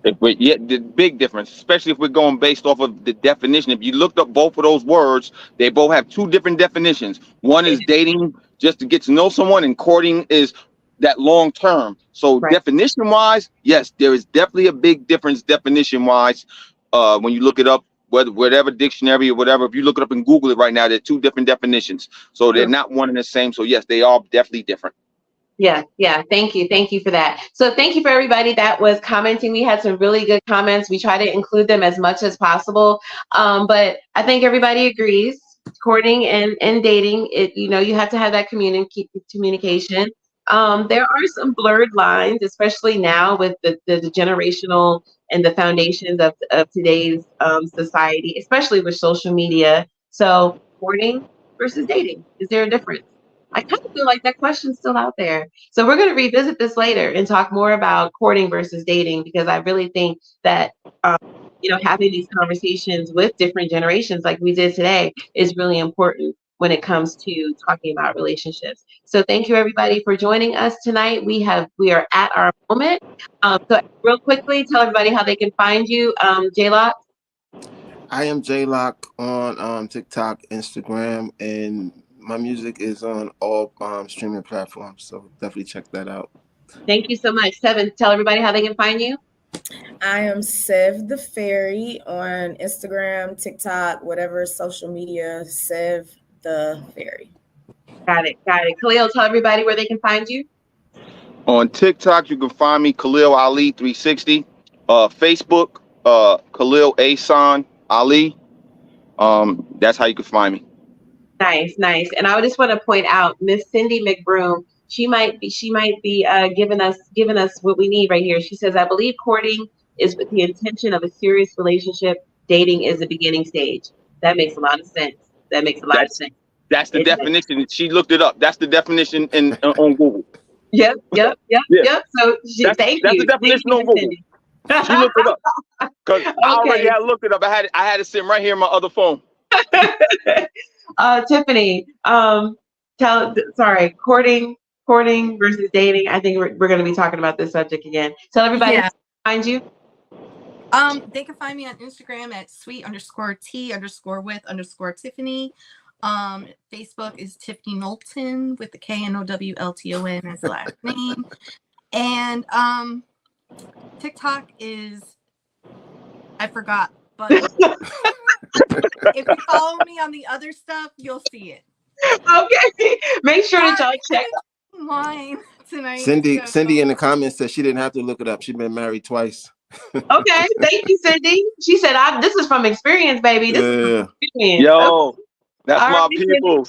The big difference, especially if we're going based off of the definition. If you looked up both of those words, they both have 2 different definitions. One is dating just to get to know someone, and courting is that long term. So definition wise, yes, there is definitely a big difference definition wise. When you look it up, whatever dictionary or whatever, if you look it up and Google it right now, they're 2 different definitions. So they're not one and the same. So yes, they are definitely different. Yeah. Thank you for that. So thank you for everybody that was commenting. We had some really good comments. We try to include them as much as possible. But I think everybody agrees, courting and dating, you have to have that communication. There are some blurred lines, especially now with the generational and the foundations of today's society, especially with social media. So courting versus dating, is there a difference? I kind of feel like that question's still out there. So we're going to revisit this later and talk more about courting versus dating, because I really think that, having these conversations with different generations like we did today is really important when it comes to talking about relationships. So thank you everybody for joining us tonight. We are at our moment. So real quickly, tell everybody how they can find you. J-Lock. I am J-Lock on TikTok, Instagram, and my music is on all streaming platforms, so definitely check that out. Thank you so much. Seven, tell everybody how they can find you. I am Sev the Fairy on Instagram, TikTok, whatever social media, Sev the Fairy. Got it. Khalil, tell everybody where they can find you. On TikTok, you can find me, Khalil Ali 360. Facebook, Khalil Ahsan Ali. That's how you can find me. Nice. And I just want to point out Miss Cindy McBroom. She might be giving us what we need right here. She says, I believe courting is with the intention of a serious relationship. Dating is the beginning stage. That makes a lot of sense. That's the definition. She looked it up. That's the definition on Google. Yep. So thank you. That's the definition on Google. She looked it up. Because I already had looked it up. I had it sitting right here on my other phone. Tiffany, courting versus dating. I think we're going to be talking about this subject again. Tell everybody how to find you. They can find me on Instagram at sweet_T_with_Tiffany. Facebook is Tiffany Knowlton with the KNOWLTON as the last name. And TikTok is, I forgot, but if you follow me on the other stuff, you'll see it. Okay. Make sure that y'all check mine tonight. Cindy in the comments said she didn't have to look it up. She's been married twice. Okay, thank you, Cindy. She said, "This is from experience, baby. This is from experience." Yo, that's all my people.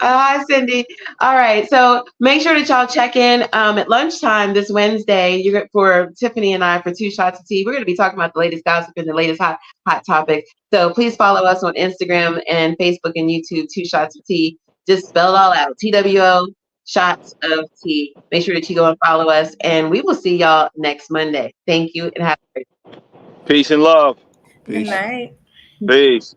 Hi, Cindy. All right, so make sure that y'all check in at lunchtime this Wednesday. For Tiffany and I for 2 Shots of Tea. We're going to be talking about the latest gossip and the latest hot topics. So please follow us on Instagram and Facebook and YouTube. 2 Shots of Tea. Just spell it all out. TWO Shots of Tea. Make sure that you go and follow us, and we will see y'all next Monday. Thank you, and have a great day. Peace and love. Good night. Peace.